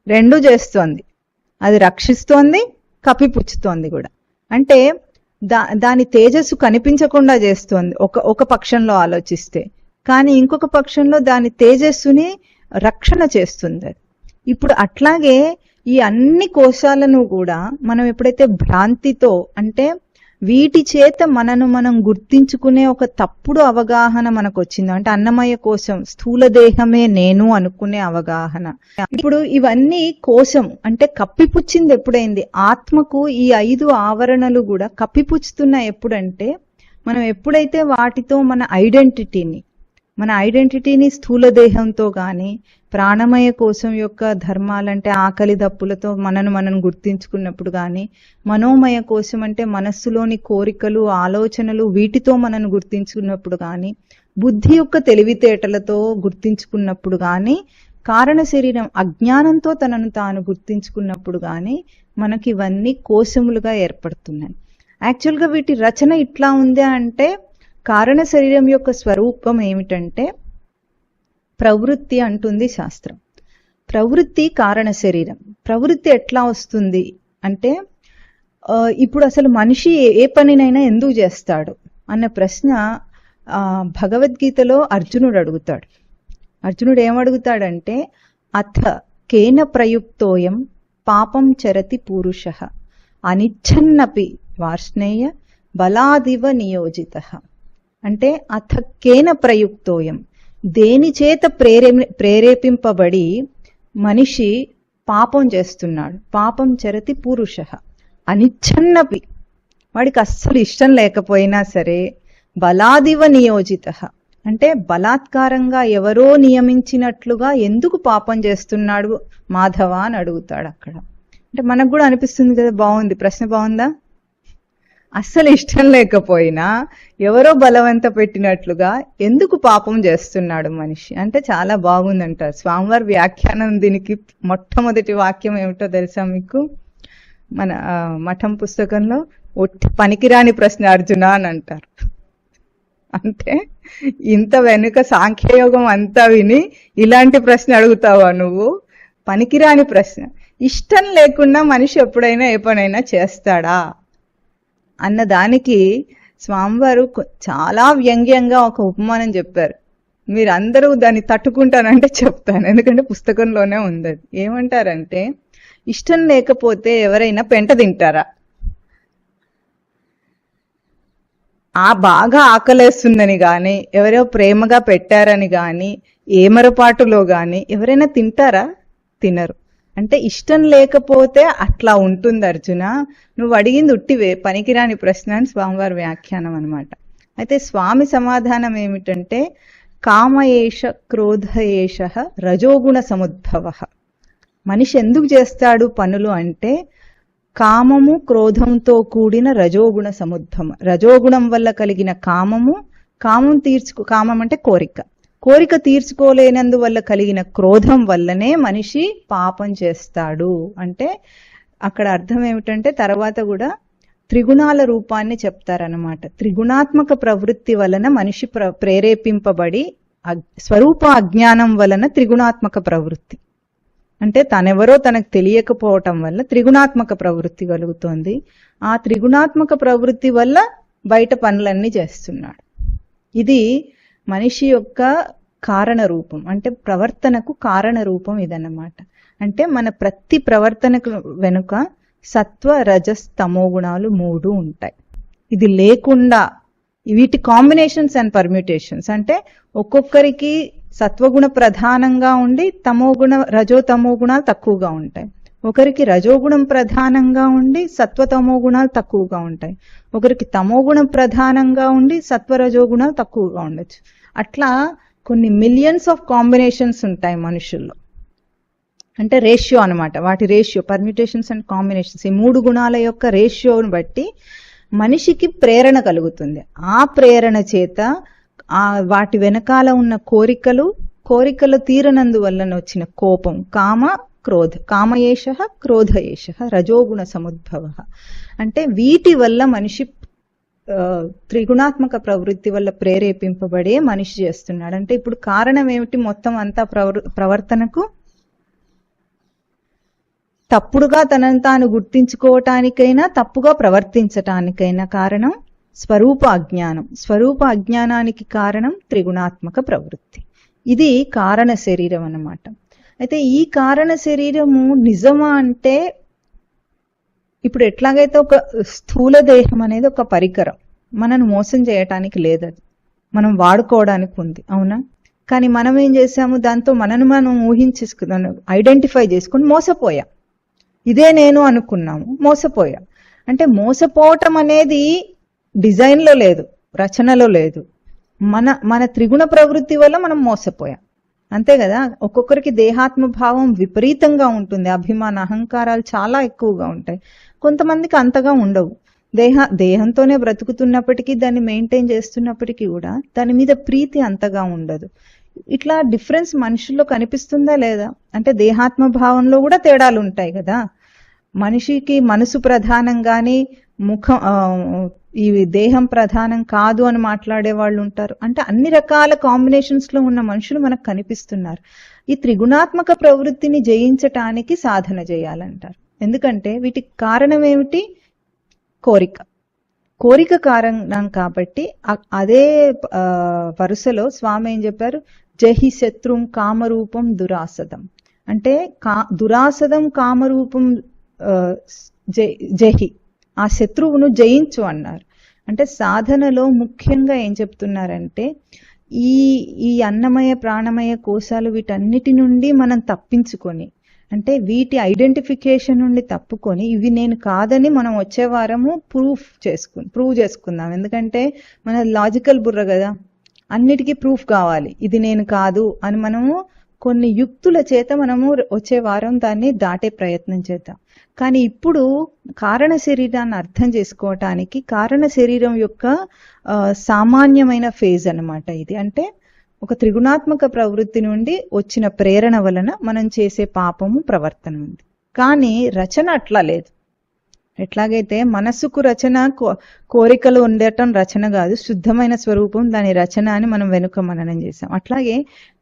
రెండు చేస్తోంది. అది రక్షిస్తోంది, కప్పిపుచ్చుతోంది కూడా. అంటే దాని తేజస్సు కనిపించకుండా చేస్తోంది ఒక పక్షంలో ఆలోచిస్తే, కానీ ఇంకొక పక్షంలో దాని తేజస్సుని రక్షణ చేస్తుంది. ఇప్పుడు అట్లాగే ఈ అన్ని కోశాలను కూడా మనం ఎప్పుడైతే భ్రాంతితో, అంటే వీటి చేత మనం గుర్తించుకునే ఒక తప్పుడు అవగాహన మనకు వచ్చిందో, అంటే అన్నమయ కోశం స్థూల దేహమే నేను అనుకునే అవగాహన. ఇప్పుడు ఇవన్నీ కోశం అంటే కప్పిపుచ్చింది ఎప్పుడైంది? ఆత్మకు ఈ 5 ఆవరణలు కూడా కప్పిపుచ్చుతున్న ఎప్పుడంటే, మనం ఎప్పుడైతే వాటితో మన ఐడెంటిటీని స్థూల దేహంతో కానీ, ప్రాణమయ కోశం యొక్క ధర్మాలంటే ఆకలి దప్పులతో మనం గుర్తించుకున్నప్పుడు కానీ, మనోమయ కోశం అంటే మనస్సులోని కోరికలు, ఆలోచనలు, వీటితో మనం గుర్తించుకున్నప్పుడు కానీ, బుద్ధి యొక్క తెలివితేటలతో గుర్తించుకున్నప్పుడు కానీ, కారణ శరీరం అజ్ఞానంతో తనను తాను గుర్తించుకున్నప్పుడు కానీ మనకి ఇవన్నీ కోశములుగా ఏర్పడుతున్నాయి. యాక్చువల్గా వీటి రచన ఇట్లా ఉంది అంటే, కారణ శరీరం యొక్క స్వరూపం ఏమిటంటే ప్రవృత్తి అంటుంది శాస్త్రం. ప్రవృత్తి కారణ శరీరం. ప్రవృత్తి ఎట్లా వస్తుంది అంటే, ఇప్పుడు అసలు మనిషి ఏ పనినైనా ఎందుకు చేస్తాడు అన్న ప్రశ్న భగవద్గీతలో అర్జునుడు అడుగుతాడు. అర్జునుడు ఏమడుగుతాడంటే, అథ కేన ప్రయుక్తోయం పాపం చరతి పూరుషః అనిచ్ఛన్నపి వార్ష్ణేయ బలాదివ నియోజితః. అంటే అథ కేన ప్రయుక్తోయం, దేని చేత ప్రేరేపింపబడి మనిషి పాపం చేస్తున్నాడు. పాపం చరతి పురుషః అనిచ్ఛన్నపి, వాడికి అస్సలు ఇష్టం లేకపోయినా సరే, బలాదివ నియోజితః అంటే బలాత్కారంగా ఎవరో నియమించినట్లుగా ఎందుకు పాపం చేస్తున్నాడు మాధవ అని అడుగుతాడు అక్కడ. అంటే మనకు కూడా అనిపిస్తుంది కదా, బాగుంది, ప్రశ్న బాగుందా? అస్సలు ఇష్టం లేకపోయినా ఎవరో బలవంత పెట్టినట్లుగా ఎందుకు పాపం చేస్తున్నాడు మనిషి అంటే చాలా బాగుందంటారు. స్వామివారి వ్యాఖ్యానం దీనికి మొట్టమొదటి వాక్యం ఏమిటో తెలుసా మీకు? మన మఠం పుస్తకంలో ఒట్టి పనికిరాని ప్రశ్న అర్జున అని అంటారు. అంటే ఇంత వెనుక సాంఖ్యయోగం అంతా విని ఇలాంటి ప్రశ్న అడుగుతావా నువ్వు? పనికిరాని ప్రశ్న. ఇష్టం లేకుండా మనిషి ఎప్పుడైనా ఏ పనైనా చేస్తాడా అన్నదానికి స్వామివారు చాలా వ్యంగ్యంగా ఒక ఉపమానం చెప్పారు. మీరందరూ దాన్ని తట్టుకుంటానంటే చెప్తాను, ఎందుకంటే పుస్తకంలోనే ఉంది అది. ఏమంటారంటే, ఇష్టం లేకపోతే ఎవరైనా పెంట తింటారా? బాగా ఆకలేస్తుందని గాని, ఎవరో ప్రేమగా పెట్టారని గాని, ఏమరపాటులో గాని ఎవరైనా తింటారా? తినరు. అంటే ఇష్టం లేకపోతే అట్లా ఉంటుంది అర్జున, నువ్వు అడిగింది ఉట్టివే, పనికిరాని ప్రశ్న అని స్వామివారి వ్యాఖ్యానం అనమాట. అయితే స్వామి సమాధానం ఏమిటంటే, కామయేష క్రోధయేష రజోగుణ సముద్భవ. మనిషి ఎందుకు చేస్తాడు పనులు అంటే, కామము క్రోధంతో కూడిన రజోగుణ సముద్భవం. రజోగుణం వల్ల కలిగిన కామము, కామం అంటే కోరిక తీర్చుకోలేనందువల్ల కలిగిన క్రోధం వల్లనే మనిషి పాపం చేస్తాడు. అంటే అక్కడ అర్థం ఏమిటంటే, తర్వాత కూడా త్రిగుణాల రూపాన్ని చెప్తారనమాట. త్రిగుణాత్మక ప్రవృత్తి వలన మనిషి ప్రేరేపింపబడి, స్వరూప అజ్ఞానం వలన త్రిగుణాత్మక ప్రవృత్తి అంటే తనెవరో తనకు తెలియకపోవటం వల్ల త్రిగుణాత్మక ప్రవృత్తి కలుగుతోంది. ఆ త్రిగుణాత్మక ప్రవృత్తి వల్ల బయట పనులన్నీ చేస్తున్నాడు. ఇది మనిషి యొక్క కారణ రూపం, అంటే ప్రవర్తనకు కారణ రూపం ఇదన్నమాట. అంటే మన ప్రతి ప్రవర్తనకు వెనుక సత్వ రజస్ తమో గుణాలు 3 ఉంటాయి. ఇది లేకుండా వీటి కాంబినేషన్స్ అండ్ పర్మ్యూటేషన్స్, అంటే ఒక్కొక్కరికి సత్వగుణ ప్రధానంగా ఉండి రజో తమో గుణాలు తక్కువగా ఉంటాయి. ఒకరికి రజోగుణం ప్రధానంగా ఉండి సత్వతమో గుణాలు తక్కువగా ఉంటాయి. ఒకరికి తమోగుణం ప్రధానంగా ఉండి సత్వరజోగుణాలు తక్కువగా ఉండొచ్చు. అట్లా కొన్ని మిలియన్స్ ఆఫ్ కాంబినేషన్స్ ఉంటాయి మనుషుల్లో. అంటే రేషియో అనమాట, వాటి రేషియో, పర్మ్యూటేషన్స్ అండ్ కాంబినేషన్స్, ఈ 3 గుణాల యొక్క రేషియోను బట్టి మనిషికి ప్రేరణ కలుగుతుంది. ఆ ప్రేరణ చేత వాటి వెనకాల ఉన్న కోరికలు తీరనందువల్ల వచ్చిన కోపం, కామయేష క్రోధయేష రజోగుణ సముద్భవ. అంటే వీటి వల్ల మనిషి త్రిగుణాత్మక ప్రవృత్తి వల్ల ప్రేరేపింపబడే మనిషి చేస్తున్నాడు. అంటే ఇప్పుడు కారణం ఏమిటి? మొత్తం అంతా ప్రవర్తనకు తప్పుడుగా తనను తాను గుర్తించుకోవటానికైనా తప్పుగా ప్రవర్తించటానికైనా కారణం స్వరూప అజ్ఞానం. స్వరూప అజ్ఞానానికి కారణం త్రిగుణాత్మక ప్రవృత్తి. ఇది కారణ శరీరం అన్నమాట. అయితే ఈ కారణ శరీరము నిజమా అంటే, ఇప్పుడు ఎట్లాగైతే ఒక స్థూల దేహం అనేది ఒక పరికరం, మనను మోసం చేయటానికి లేదు, అది మనం వాడుకోవడానికి ఉంది, అవునా? కానీ మనం ఏం చేసాము, దాంతో మనం ఊహించేసుకున్నాను, ఐడెంటిఫై చేసుకుని మోసపోయాం. ఇదే నేను అనుకున్నాము, మోసపోయాం. అంటే మోసపోవటం అనేది డిజైన్లో లేదు, రచనలో లేదు, మన త్రిగుణ ప్రవృత్తి వల్ల మనం మోసపోయాం, అంతే కదా. ఒక్కొక్కరికి దేహాత్మ భావం విపరీతంగా ఉంటుంది, అభిమాన అహంకారాలు చాలా ఎక్కువగా ఉంటాయి. కొంతమందికి అంతగా ఉండవు, దేహంతోనే బ్రతుకుతున్నప్పటికీ, దాన్ని మెయింటైన్ చేస్తున్నప్పటికీ కూడా దాని మీద ప్రీతి అంతగా ఉండదు. ఇట్లా డిఫరెన్స్ మనుషుల్లో కనిపిస్తుందా లేదా? అంటే దేహాత్మ భావంలో కూడా తేడాలు ఉంటాయి కదా. మనిషికి మనసు ప్రధానంగాని ఈ దేహం ప్రధానం కాదు అని మాట్లాడే వాళ్ళు ఉంటారు. అంటే అన్ని రకాల కాంబినేషన్స్ లో ఉన్న మనుషులు మనకు కనిపిస్తున్నారు. ఈ త్రిగుణాత్మక ప్రవృత్తిని జయించటానికి సాధన చేయాలంటారు. ఎందుకంటే వీటికి కారణం ఏమిటి? కోరిక కారణం కాబట్టి అదే వరుసలో స్వామి ఏం చెప్పారు, జహి శత్రుం కామరూపం దురాసదం అంటే దురాసదం కామరూపం జహి, ఆ శత్రువును జయించు అన్నారు. అంటే సాధనలో ముఖ్యంగా ఏం చెప్తున్నారంటే ఈ అన్నమయ ప్రాణమయ కోశాలు వీటన్నిటి నుండి మనం తప్పించుకొని, అంటే వీటి ఐడెంటిఫికేషన్ నుండి తప్పుకొని ఇవి నేను కాదని మనం వచ్చే వారము ప్రూవ్ చేసుకుందాం. ఎందుకంటే మన లాజికల్ బుర్ర కదా, అన్నిటికీ ప్రూఫ్ కావాలి, ఇది నేను కాదు అని మనము కొన్ని యుక్తుల చేత మనము వచ్చే వారం దాన్ని దాటే ప్రయత్నం చేద్దాం. కానీ ఇప్పుడు కారణ శరీరాన్ని అర్థం చేసుకోవటానికి కారణ శరీరం యొక్క సామాన్యమైన ఫేజ్ అన్నమాట ఇది. అంటే ఒక త్రిగుణాత్మక ప్రవృత్తి నుండి వచ్చిన ప్రేరణ వలన మనం చేసే పాపము ప్రవర్తన ఉంది. కానీ రచన అట్లా లేదు. ఎట్లాగైతే మనస్సుకు రచన కోరికలు ఉండటం రచన కాదు, శుద్ధమైన స్వరూపం దాని రచన అని మనం వెనుక మననం చేసాం. అట్లాగే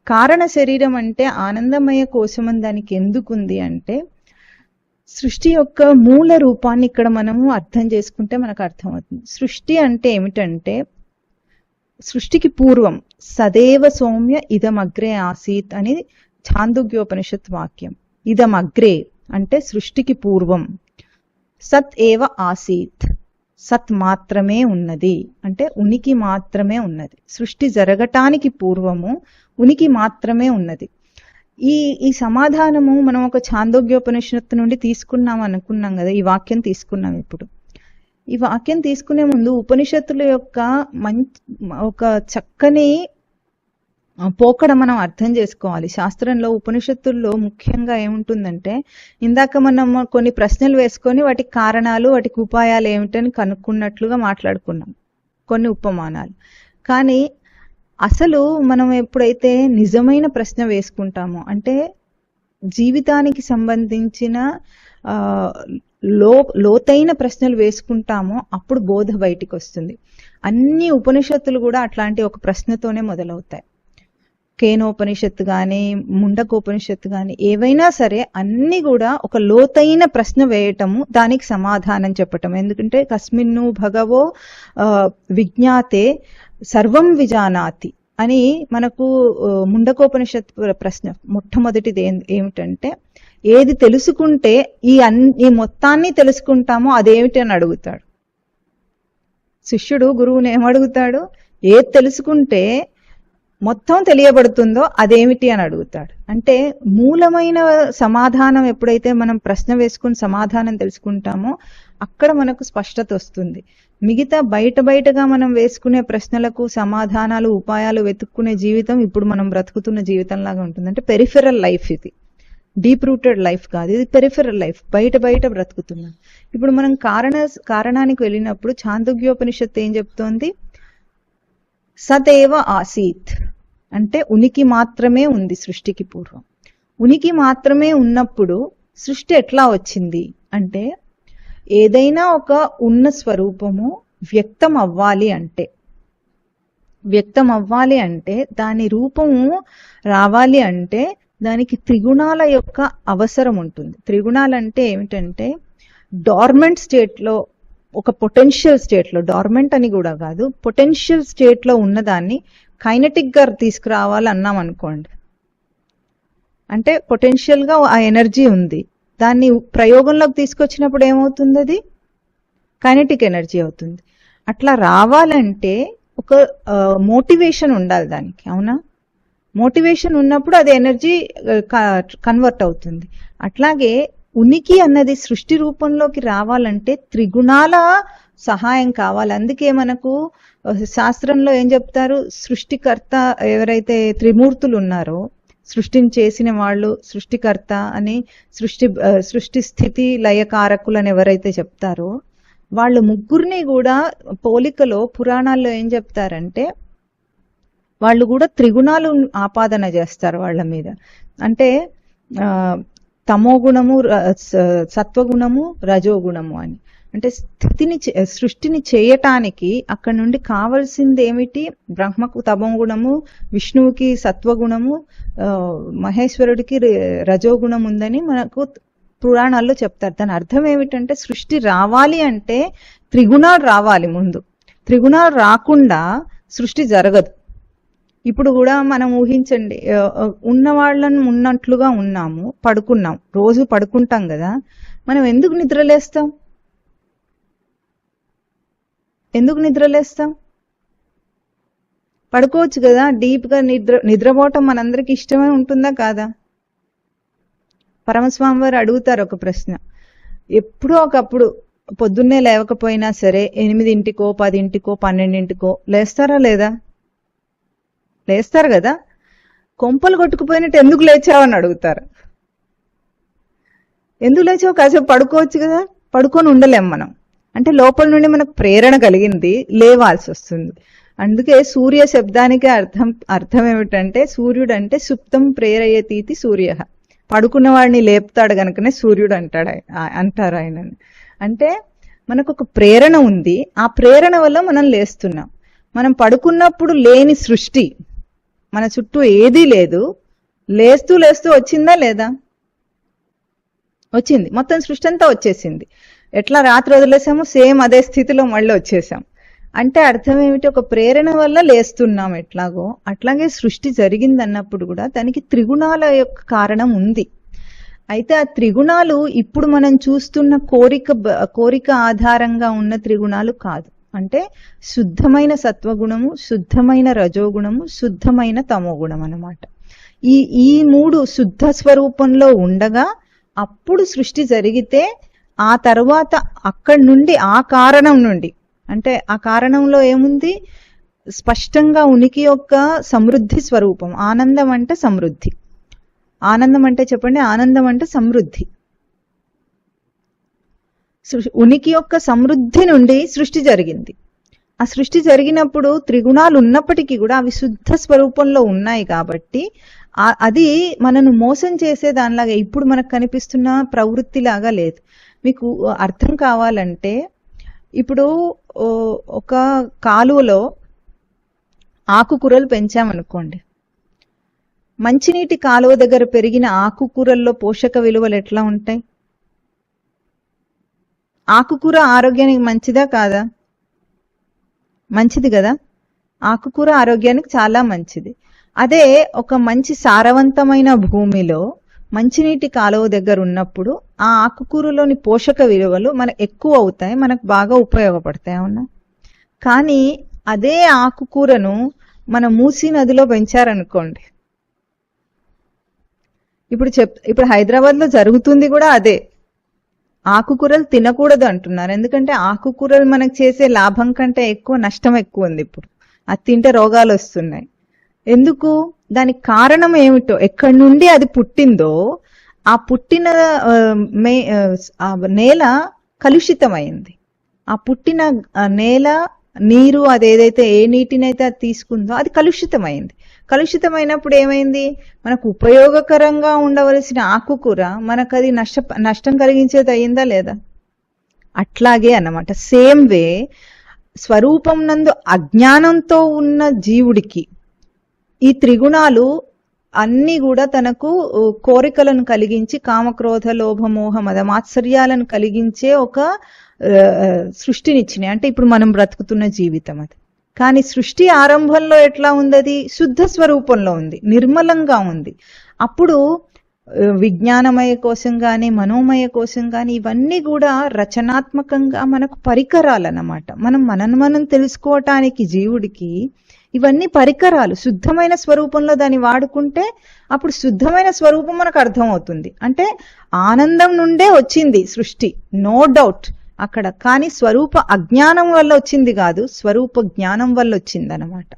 కారణ శరీరం అంటే ఆనందమయ కోశం దానికి ఎందుకుంది అంటే సృష్టి యొక్క మూల రూపాన్ని ఇక్కడ మనము అర్థం చేసుకుంటే మనకు అర్థమవుతుంది. సృష్టి అంటే ఏమిటంటే సృష్టికి పూర్వం సదేవ సౌమ్య ఇదమగ్రే ఆసీత్ అని ఛాందోగ్యోపనిషత్ వాక్యం. ఇదమగ్రే అంటే సృష్టికి పూర్వం, సత్ ఏవ ఆసీత్ సత్ మాత్రమే ఉన్నది అంటే ఉనికి మాత్రమే ఉన్నది. సృష్టి జరగటానికి పూర్వము ఉనికి మాత్రమే ఉన్నది. ఈ సమాధానము మనం ఒక ఛాందోగ్యోపనిషత్తు నుండి తీసుకున్నాం అనుకున్నాం కదా, ఈ వాక్యం తీసుకున్నాం. ఇప్పుడు ఈ వాక్యం తీసుకునే ముందు ఉపనిషత్తుల యొక్క ఒక చక్కని పోకడ మనం అర్థం చేసుకోవాలి. శాస్త్రంలో ఉపనిషత్తుల్లో ముఖ్యంగా ఏముంటుందంటే, ఇందాక మనం కొన్ని ప్రశ్నలు వేసుకొని వాటికి కారణాలు వాటికి ఉపాయాలు ఏమిటని కనుక్కున్నట్లుగా మాట్లాడుకున్నాం, కొన్ని ఉపమానాలు. కానీ అసలు మనం ఎప్పుడైతే నిజమైన ప్రశ్న వేసుకుంటామో, అంటే జీవితానికి సంబంధించిన లోతైన ప్రశ్నలు వేసుకుంటామో అప్పుడు బోధ బయటికి వస్తుంది. అన్ని ఉపనిషత్తులు కూడా అట్లాంటి ఒక ప్రశ్నతోనే మొదలవుతాయి. కేనోపనిషత్తు కానీ ముండకోపనిషత్తు కానీ ఏవైనా సరే అన్ని కూడా ఒక లోతైన ప్రశ్న వేయటము, దానికి సమాధానం చెప్పటం. ఎందుకంటే కస్మిన్ను భగవో విజ్ఞాతే సర్వం విజానాతి అని మనకు ముండకోపనిషత్తు ప్రశ్న మొట్టమొదటిది ఏమిటంటే, ఏది తెలుసుకుంటే ఈ మొత్తాన్ని తెలుసుకుంటామో అదేమిటి అని అడుగుతాడు శిష్యుడు. గురువుని ఏమడుగుతాడు? ఏది తెలుసుకుంటే మొత్తం తెలియబడుతుందో అదేమిటి అని అడుగుతాడు. అంటే మూలమైన సమాధానం ఎప్పుడైతే మనం ప్రశ్న వేసుకుని సమాధానం తెలుసుకుంటామో అక్కడ మనకు స్పష్టత వస్తుంది. మిగతా బయటగా మనం వేసుకునే ప్రశ్నలకు సమాధానాలు ఉపాయాలు వెతుక్కునే జీవితం ఇప్పుడు మనం బ్రతుకుతున్న జీవితం లాగా ఉంటుంది. అంటే పెరిఫెరల్ లైఫ్, ఇది డీప్ రూటెడ్ లైఫ్ కాదు, ఇది పెరిఫెరల్ లైఫ్, బయట బ్రతుకుతున్నాం. ఇప్పుడు మనం కారణానికి వెళ్ళినప్పుడు ఛాందోగ్యోపనిషత్తు ఏం చెప్తోంది? సదేవ ఆసీత్ అంటే ఉనికి మాత్రమే ఉంది సృష్టికి పూర్వం. ఉనికి మాత్రమే ఉన్నప్పుడు సృష్టి ఎట్లా వచ్చింది అంటే, ఏదైనా ఒక ఉన్న స్వరూపము వ్యక్తం అవ్వాలి అంటే దాని రూపము రావాలి అంటే దానికి త్రిగుణాల యొక్క అవసరం ఉంటుంది. త్రిగుణాలంటే ఏమిటంటే, డార్మెంట్ స్టేట్లో ఒక పొటెన్షియల్ స్టేట్లో, డార్మెంట్ అని కూడా కాదు, పొటెన్షియల్ స్టేట్లో ఉన్నదాన్ని కైనెటిక్ గా తీసుకురావాలన్నాం అనుకోండి. అంటే పొటెన్షియల్ గా ఆ ఎనర్జీ ఉంది, దాన్ని ప్రయోగంలోకి తీసుకొచ్చినప్పుడు ఏమవుతుంది? అది కైనెటిక్ ఎనర్జీ అవుతుంది. అట్లా రావాలంటే ఒక మోటివేషన్ ఉండాలి దానికి, అవునా? మోటివేషన్ ఉన్నప్పుడు అది ఎనర్జీ కన్వర్ట్ అవుతుంది. అట్లాగే ఉనికి అన్నది సృష్టి రూపంలోకి రావాలంటే త్రిగుణాల సహాయం కావాలి. అందుకే మనకు శాస్త్రంలో ఏం చెప్తారు? సృష్టికర్త ఎవరైతే త్రిమూర్తులు ఉన్నారో, సృష్టిని చేసిన వాళ్ళు సృష్టికర్త అని, సృష్టి స్థితి లయకారకులని ఎవరైతే చెప్తారో వాళ్ళు ముగ్గురిని కూడా పోలికలో పురాణాల్లో ఏం చెప్తారంటే, వాళ్ళు కూడా త్రిగుణాలు ఆపాదన చేస్తారు వాళ్ళ మీద. అంటే తమోగుణము, సత్వగుణము, రజోగుణము అని. అంటే సృష్టిని చేయటానికి అక్కడ నుండి కావలసింది ఏమిటి? బ్రహ్మకు తమోగుణము, విష్ణువుకి సత్వగుణము, మహేశ్వరుడికి రజోగుణం ఉందని మనకు పురాణాల్లో చెప్తారు. దాని అర్థం ఏమిటంటే సృష్టి రావాలి అంటే త్రిగుణాలు రావాలి ముందు. త్రిగుణాలు రాకుండా సృష్టి జరగదు. ఇప్పుడు కూడా మనం ఊహించండి, ఉన్న వాళ్ళని ఉన్నట్లుగా ఉన్నాము, పడుకున్నాం, రోజు పడుకుంటాం కదా, మనం ఎందుకు నిద్రలేస్తాం? ఎందుకు నిద్రలేస్తాం? పడుకోవచ్చు కదా, డీప్ గా నిద్రపోవటం మనందరికి ఇష్టమే ఉంటుందా కాదా? పరమస్వామి వారు అడుగుతారు ఒక ప్రశ్న, ఎప్పుడో ఒకప్పుడు పొద్దున్నే లేవకపోయినా సరే 8:00కో 10:00కో 12:00కో లేస్తారా లేదా? లేస్తారు కదా. కొంపలు కొట్టుకుపోయినట్టు ఎందుకు లేచావని అడుగుతారు. ఎందుకు లేచావు? కాసేపు పడుకోవచ్చు కదా. పడుకొని ఉండలేం మనం. అంటే లోపల నుండి మనకు ప్రేరణ కలిగింది, లేవాల్సి వస్తుంది. అందుకే సూర్య శబ్దానికి అర్థం ఏమిటంటే, సూర్యుడు అంటే సుప్తం ప్రేరయతీతి సూర్య, పడుకున్న వాడిని లేపుతాడు గనుకనే సూర్యుడు అంటారు ఆయనని. అంటే మనకు ఒక ప్రేరణ ఉంది, ఆ ప్రేరణ వల్ల మనం లేస్తున్నాం. మనం పడుకున్నప్పుడు లేని సృష్టి, మన చుట్టూ ఏదీ లేదు, లేస్తూ లేస్తూ వచ్చిందా లేదా? వచ్చింది. మొత్తం సృష్టి అంతా వచ్చేసింది. ఎట్లా రాత్రి వదిలేసామో సేమ్ అదే స్థితిలో మళ్ళీ వచ్చేసాం. అంటే అర్థం ఏమిటి? ఒక ప్రేరణ వల్ల లేస్తున్నాం. ఎట్లాగో అట్లాగే సృష్టి జరిగిందన్నప్పుడు కూడా దానికి త్రిగుణాల యొక్క కారణం ఉంది. అయితే ఆ త్రిగుణాలు ఇప్పుడు మనం చూస్తున్న కోరిక ఆధారంగా ఉన్న త్రిగుణాలు కాదు. అంటే శుద్ధమైన సత్వగుణము, శుద్ధమైన రజోగుణము, శుద్ధమైన తమోగుణం అన్నమాట. ఈ మూడు శుద్ధ స్వరూపంలో ఉండగా అప్పుడు సృష్టి జరిగితే, ఆ తర్వాత అక్కడి నుండి, ఆ కారణం నుండి, అంటే ఆ కారణంలో ఏముంది? స్పష్టంగా ఉనికి యొక్క సమృద్ధి స్వరూపం. ఆనందం అంటే సమృద్ధి. ఆనందం అంటే చెప్పండి, ఆనందం అంటే సమృద్ధి. ఉనికి యొక్క సమృద్ధి నుండి సృష్టి జరిగింది. ఆ సృష్టి జరిగినప్పుడు త్రిగుణాలు ఉన్నప్పటికీ కూడా అవి శుద్ధ స్వరూపంలో ఉన్నాయి కాబట్టి అది మనను మోసం చేసే దానిలాగా ఇప్పుడు మనకు కనిపిస్తున్న ప్రవృత్తిలాగా లేదు. మీకు అర్థం కావాలంటే, ఇప్పుడు ఒక కాలువలో ఆకుకూరలు పెంచామనుకోండి, మంచినీటి కాలువ దగ్గర పెరిగిన ఆకుకూరల్లో పోషక విలువలు ఎట్లా ఉంటాయి? ఆకుకూర ఆరోగ్యానికి మంచిదా కాదా? మంచిది కదా. ఆకుకూర ఆరోగ్యానికి చాలా మంచిది. అదే ఒక మంచి సారవంతమైన భూమిలో మంచినీటి కాలువ దగ్గర ఉన్నప్పుడు ఆ ఆకుకూరలోని పోషక విలువలు మనకు ఎక్కువ అవుతాయి, మనకు బాగా ఉపయోగపడతాయి. అవునా? కానీ అదే ఆకుకూరను మన మూసీ నదిలో పెంచారనుకోండి, ఇప్పుడు హైదరాబాద్ లో జరుగుతుంది కూడా అదే. ఆకుకూరలు తినకూడదు అంటున్నారు. ఎందుకంటే ఆకుకూరలు మనకు చేసే లాభం కంటే ఎక్కువ నష్టం ఎక్కువ ఉంది. ఇప్పుడు అది తింటే రోగాలు వస్తున్నాయి. ఎందుకు? దానికి కారణం ఏమిటో, ఎక్కడి నుండి అది పుట్టిందో ఆ పుట్టిన నేల కలుషితమైంది. ఆ పుట్టిన నేల, నీరు, అదేదైతే ఏ నీటినైతే అది తీసుకుందో అది కలుషితమైంది. కలుషితమైనప్పుడు ఏమైంది? మనకు ఉపయోగకరంగా ఉండవలసిన ఆకుకూర మనకు అది నష్టం కలిగించేది అయిందా లేదా? అట్లాగే అన్నమాట. సేమ్ వే స్వరూపం నందు అజ్ఞానంతో ఉన్న జీవుడికి ఈ త్రిగుణాలు అన్ని కూడా తనకు కోరికలను కలిగించి, కామక్రోధ లోభ మోహ మద మాత్సర్యాలను కలిగించే ఒక సృష్టినిచ్చినాయి. అంటే ఇప్పుడు మనం బ్రతుకుతున్న జీవితం అది. కానీ సృష్టి ఆరంభంలో ఎట్లా ఉంది? అది శుద్ధ స్వరూపంలో ఉంది, నిర్మలంగా ఉంది. అప్పుడు విజ్ఞానమయ కోసం కానీ, మనోమయ కోసం కానీ, ఇవన్నీ కూడా రచనాత్మకంగా మనకు పరికరాలన్నమాట. మనం తెలుసుకోవటానికి జీవుడికి ఇవన్నీ పరికరాలు. శుద్ధమైన స్వరూపంలో దాన్ని వాడుకుంటే అప్పుడు శుద్ధమైన స్వరూపం మనకు అర్థమవుతుంది. అంటే ఆనందం నుండే వచ్చింది సృష్టి, నో డౌట్ అక్కడ. కానీ స్వరూప అజ్ఞానం వల్ల వచ్చింది కాదు, స్వరూప జ్ఞానం వల్ల వచ్చింది అన్నమాట.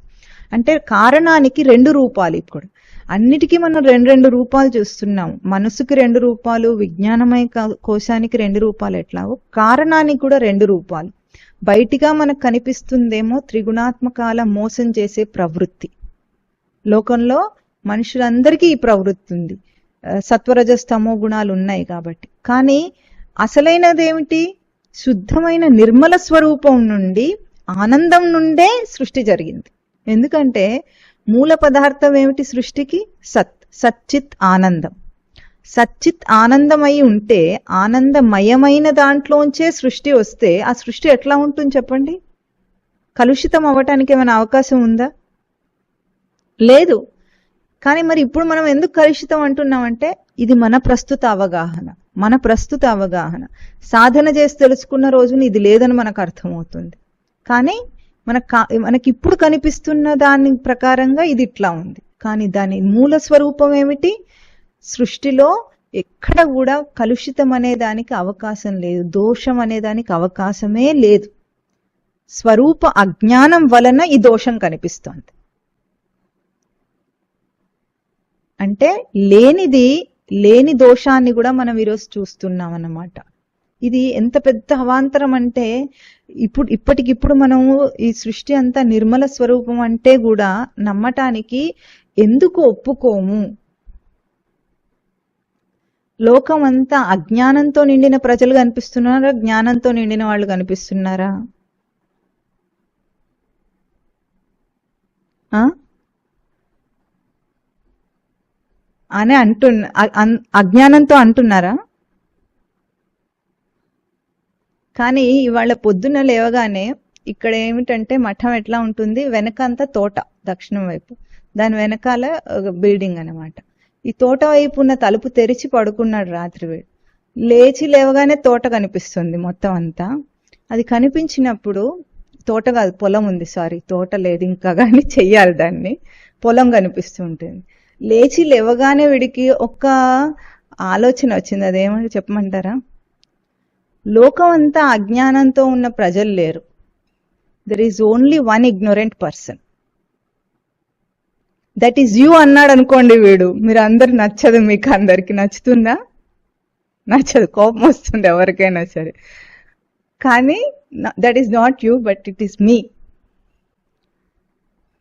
అంటే కారణానికి రెండు రూపాలు. ఇప్పుడు అన్నిటికీ మనం రెండు రూపాలు చూస్తున్నాం. మనసుకి రెండు రూపాలు, విజ్ఞానమయ కోశానికి రెండు రూపాలు ఎట్లాగో కారణానికి కూడా రెండు రూపాలు. బయటిగా మనకు కనిపిస్తుందేమో త్రిగుణాత్మకాల మోసం చేసే ప్రవృత్తి. లోకంలో మనుషులందరికీ ఈ ప్రవృత్తి ఉంది, సత్వరజస్తమో గుణాలు ఉన్నాయి కాబట్టి. కానీ అసలైనది ఏమిటి? శుద్ధమైన నిర్మల స్వరూపం నుండి, ఆనందం నుండే సృష్టి జరిగింది. ఎందుకంటే మూల పదార్థం ఏమిటి సృష్టికి? సచ్చిత్ ఆనందం. సచ్చిత్ ఆనందమై ఉంటే ఆనందమయమైన దాంట్లోంచే సృష్టి వస్తే ఆ సృష్టి ఎట్లా ఉంటుంది చెప్పండి? కలుషితం అవ్వటానికి ఏమైనా అవకాశం ఉందా? లేదు. కానీ మరి ఇప్పుడు మనం ఎందుకు కలుషితం అంటున్నామంటే ఇది మన ప్రస్తుత అవగాహన. సాధన చేసి తెలుసుకున్న రోజున ఇది లేదని మనకు అర్థమవుతుంది. కానీ మనకి ఇప్పుడు కనిపిస్తున్న దాని ప్రకారంగా ఇది ఇట్లా ఉంది. కానీ దాని మూల స్వరూపం ఏమిటి? సృష్టిలో ఎక్కడ కూడా కలుషితం అనే దానికి అవకాశం లేదు, దోషం అనే దానికి అవకాశమే లేదు. స్వరూప అజ్ఞానం వలన ఈ దోషం కనిపిస్తోంది. అంటే లేని దోషాన్ని కూడా మనం ఈరోజు చూస్తున్నాం అన్నమాట. ఇది ఎంత పెద్ద అవాంతరం అంటే ఇప్పటికిప్పుడు మనము ఈ సృష్టి అంతా నిర్మల స్వరూపం అంటే కూడా నమ్మటానికి ఎందుకు ఒప్పుకోము? లోకం అంతా అజ్ఞానంతో నిండిన ప్రజలు కనిపిస్తున్నారా, జ్ఞానంతో నిండిన వాళ్ళు కనిపిస్తున్నారా? అని అజ్ఞానంతో అంటున్నారా? కానీ ఇవాళ పొద్దున లేవగానే ఇక్కడ ఏమిటంటే మఠం ఎట్లా ఉంటుంది, వెనకంతా తోట, దక్షిణం వైపు, దాని వెనకాల బిల్డింగ్ అన్నమాట. ఈ తోట వైపు ఉన్న తలుపు తెరిచి పడుకున్నాడు రాత్రి వేళ. లేచి లేవగానే తోట కనిపిస్తుంది మొత్తం అంతా. అది కనిపించినప్పుడు తోట కాదు, పొలం ఉంది, సారీ, తోట లేదు ఇంకా, కానీ చెయ్యాలి దాన్ని. పొలం కనిపిస్తూ ఉంటుంది. లేచి లేవగానే వీడికి ఒక్క ఆలోచన వచ్చింది. అదేమని చెప్పమంటారా? లోకం అంతా అజ్ఞానంతో ఉన్న ప్రజలు లేరు. There is only one ignorant person, that is you అన్నాడు అనుకోండి వీడు. మీరు అందరు నచ్చదు, మీకు అందరికి నచ్చుతుందా? నచ్చదు, కోపం వస్తుంది ఎవరికైనా సరే. కానీ that is not you, but it is me.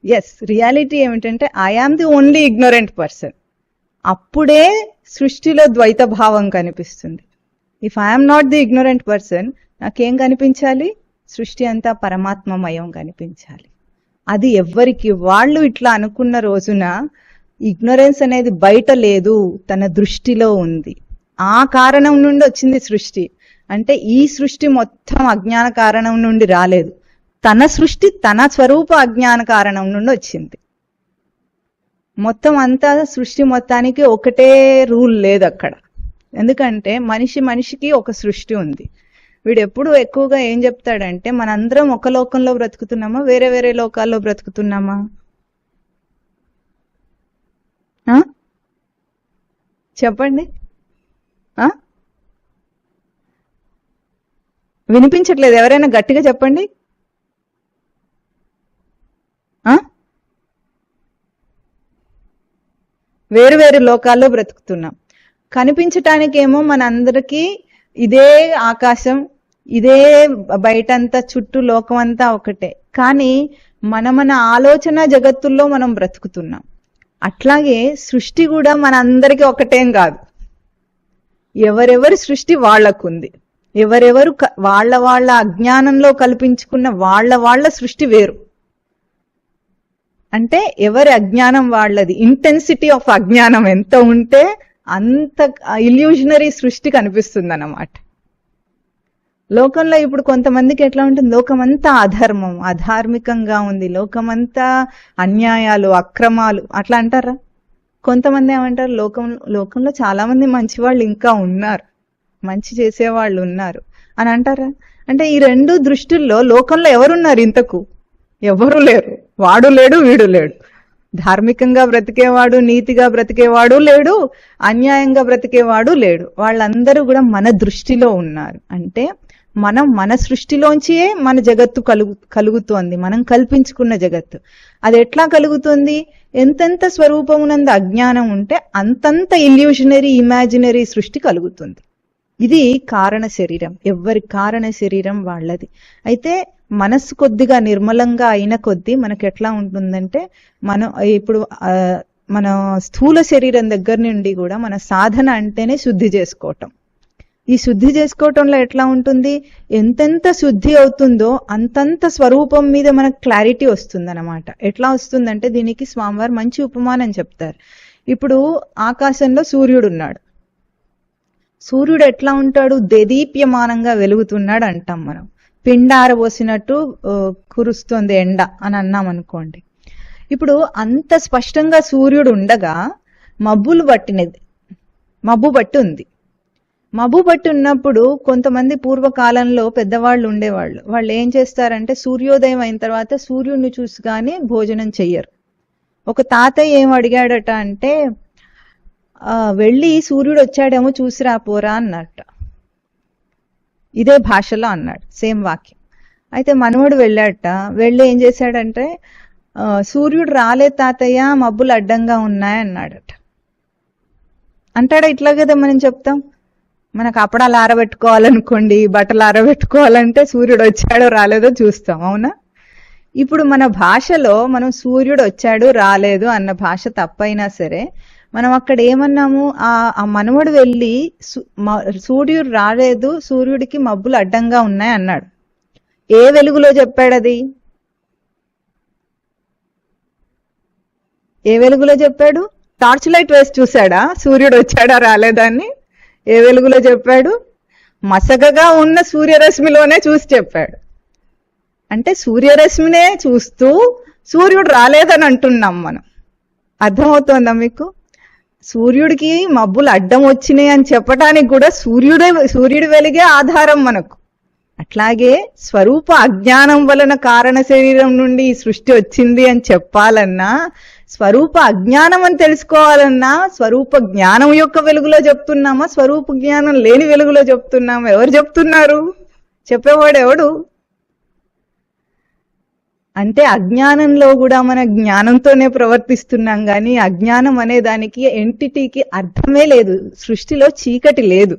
Yes, reality ఏమిటంటే I am the only ignorant person. అప్పుడే సృష్టిలో ద్వైత భావం కనిపిస్తుంది. If I'm not the ignorant person, నాకేం కనిపించాలి? సృష్టి అంతా పరమాత్మమయం కనిపించాలి. అది ఎవ్వరికి వాళ్ళు ఇట్లా అనుకున్న రోజున ఇగ్నోరెన్స్ అనేది బయట లేదు, తన దృష్టిలో ఉంది. ఆ కారణం నుండి వచ్చింది సృష్టి. అంటే ఈ సృష్టి మొత్తం అజ్ఞాన కారణం నుండి రాలేదు, తన సృష్టి తన స్వరూప అజ్ఞాన కారణం నుండి వచ్చింది. మొత్తం అంతా సృష్టి మొత్తానికి ఒకటే రూల్ లేదు అక్కడ. ఎందుకంటే మనిషికి ఒక సృష్టి ఉంది. వీడు ఎప్పుడు ఎక్కువగా ఏం చెప్తాడంటే మనందరం ఒక లోకంలో బ్రతుకుతున్నామా, వేరే వేరే లోకాల్లో బ్రతుకుతున్నామా? చెప్పండి. వినిపించట్లేదు, ఎవరైనా గట్టిగా చెప్పండి. వేరు వేరు లోకాల్లో బ్రతుకుతున్నాం. కనిపించటానికేమో మనందరికీ ఇదే ఆకాశం, ఇదే బయటంతా చుట్టూ లోకం అంతా ఒకటే. కానీ మన ఆలోచన జగత్తుల్లో మనం బ్రతుకుతున్నాం. అట్లాగే సృష్టి కూడా మనందరికీ ఒకటేం కాదు. ఎవరెవరి సృష్టి వాళ్లకుంది. ఎవరెవరు వాళ్ళ అజ్ఞానంలో కల్పించుకున్న వాళ్ళ సృష్టి వేరు. అంటే ఎవరి అజ్ఞానం వాళ్ళది. ఇంటెన్సిటీ ఆఫ్ అజ్ఞానం ఎంత ఉంటే అంత ఇల్యూజనరీ సృష్టి కనిపిస్తుంది అన్నమాట. లోకంలో ఇప్పుడు కొంతమందికి ఎట్లా ఉంటుంది, లోకమంతా అధర్మం, అధార్మికంగా ఉంది, లోకమంతా అన్యాయాలు, అక్రమాలు అట్లా అంటారా? కొంతమంది ఏమంటారు, లోకంలో చాలా మంది మంచి వాళ్ళు ఇంకా ఉన్నారు, మంచి చేసేవాళ్ళు ఉన్నారు అని అంటారా? అంటే ఈ రెండు దృష్టిల్లో లోకంలో ఎవరున్నారు? ఇంతకు ఎవరు లేరు. వాడు లేడు, వీడు లేడు. ధార్మికంగా బ్రతికేవాడు, నీతిగా బ్రతికేవాడు లేడు, అన్యాయంగా బ్రతికేవాడు లేడు. వాళ్ళందరూ కూడా మన దృష్టిలో ఉన్నారు. అంటే మన సృష్టిలోంచియే మన జగత్తు కలుగుతోంది, మనం కల్పించుకున్న జగత్తు. అది ఎట్లా కలుగుతుంది? ఎంతెంత స్వరూపమునందు అజ్ఞానం ఉంటే అంతంత ఇల్యూషనరీ, ఇమాజినరీ సృష్టి కలుగుతుంది. ఇది కారణ శరీరం. ఎవరి కారణ శరీరం వాళ్ళది. అయితే మనస్సు కొద్దిగా నిర్మలంగా అయిన కొద్దీ మనకు ఎట్లా ఉంటుందంటే, మనం ఇప్పుడు మన స్థూల శరీరం దగ్గర నుండి కూడా మన సాధన అంటేనే శుద్ధి చేసుకోవటం. ఈ శుద్ధి చేసుకోవటంలో ఎట్లా ఉంటుంది, ఎంతెంత శుద్ధి అవుతుందో అంతంత స్వరూపం మీద మనకు క్లారిటీ వస్తుంది అన్నమాట. ఎట్లా వస్తుందంటే దీనికి స్వామివారు మంచి ఉపమానం చెప్తారు. ఇప్పుడు ఆకాశంలో సూర్యుడు ఉన్నాడు, సూర్యుడు ఎట్లా ఉంటాడు? దేదీప్యమానంగా వెలుగుతున్నాడు అంటాం మనం. పిండారబోసినట్టు కురుస్తుంది ఎండ అని అన్నాం అనుకోండి. ఇప్పుడు అంత స్పష్టంగా సూర్యుడు ఉండగా మబ్బు బట్టి ఉంది. మబ్బు బట్టి ఉన్నప్పుడు కొంతమంది పూర్వకాలంలో పెద్దవాళ్ళు ఉండేవాళ్ళు. వాళ్ళు ఏం చేస్తారంటే సూర్యోదయం అయిన తర్వాత సూర్యుడిని చూసి కానీ భోజనం చెయ్యరు. ఒక తాతయ్య ఏం అడిగాడట అంటే, వెళ్ళి సూర్యుడు వచ్చాడేమో చూసి రాపోరా అన్నట్ట. ఇదే భాషలో అన్నాడు, సేమ్ వాక్యం. అయితే మనవడు వెళ్ళాడట. వెళ్ళి ఏం చేశాడంటే, సూర్యుడు రాలే తాతయ్య, మబ్బులు అడ్డంగా ఉన్నాయన్నాడట. అంటాడా? ఇట్లా కదా మనం చెప్తాం. మనకు అప్పడాలు ఆరబెట్టుకోవాలనుకోండి, బట్టలు ఆరబెట్టుకోవాలంటే సూర్యుడు వచ్చాడో రాలేదో చూస్తాం, అవునా? ఇప్పుడు మన భాషలో మనం సూర్యుడు వచ్చాడు రాలేదు అన్న భాష తప్పైనా సరే, మనం అక్కడ ఏమన్నాము? ఆ మనవడు వెళ్ళి సూర్యుడు రాలేదు, సూర్యుడికి మబ్బులు అడ్డంగా ఉన్నాయి అన్నాడు. ఏ వెలుగులో చెప్పాడు అది? ఏ వెలుగులో చెప్పాడు? టార్చ్ లైట్ వేసి చూశాడా సూర్యుడు వచ్చాడా రాలేదా అని? ఏ వెలుగులో చెప్పాడు? మసకగా ఉన్న సూర్యరశ్మిలోనే చూసి చెప్పాడు. అంటే సూర్యరశ్మినే చూస్తూ సూర్యుడు రాలేదని అంటున్నాం మనం. అర్థమవుతోందా మీకు? సూర్యుడికి మబ్బులు అడ్డం వచ్చినాయి అని చెప్పడానికి కూడా సూర్యుడి వెలుగే ఆధారం మనకు. అట్లాగే స్వరూప అజ్ఞానం వలన కారణ శరీరం నుండి ఈ సృష్టి వచ్చింది అని చెప్పాలన్నా, స్వరూప అజ్ఞానం అని తెలుసుకోవాలన్నా స్వరూప జ్ఞానం యొక్క వెలుగులో చెప్తున్నామా, స్వరూప జ్ఞానం లేని వెలుగులో చెప్తున్నామా? ఎవరు చెప్తున్నారు? చెప్పేవాడు ఎవడు? అంటే అజ్ఞానంలో కూడా మన జ్ఞానంతోనే ప్రవర్తిస్తున్నాం కానీ అజ్ఞానం అనే దానికి ఎంటిటీకి అర్థమే లేదు. సృష్టిలో చీకటి లేదు.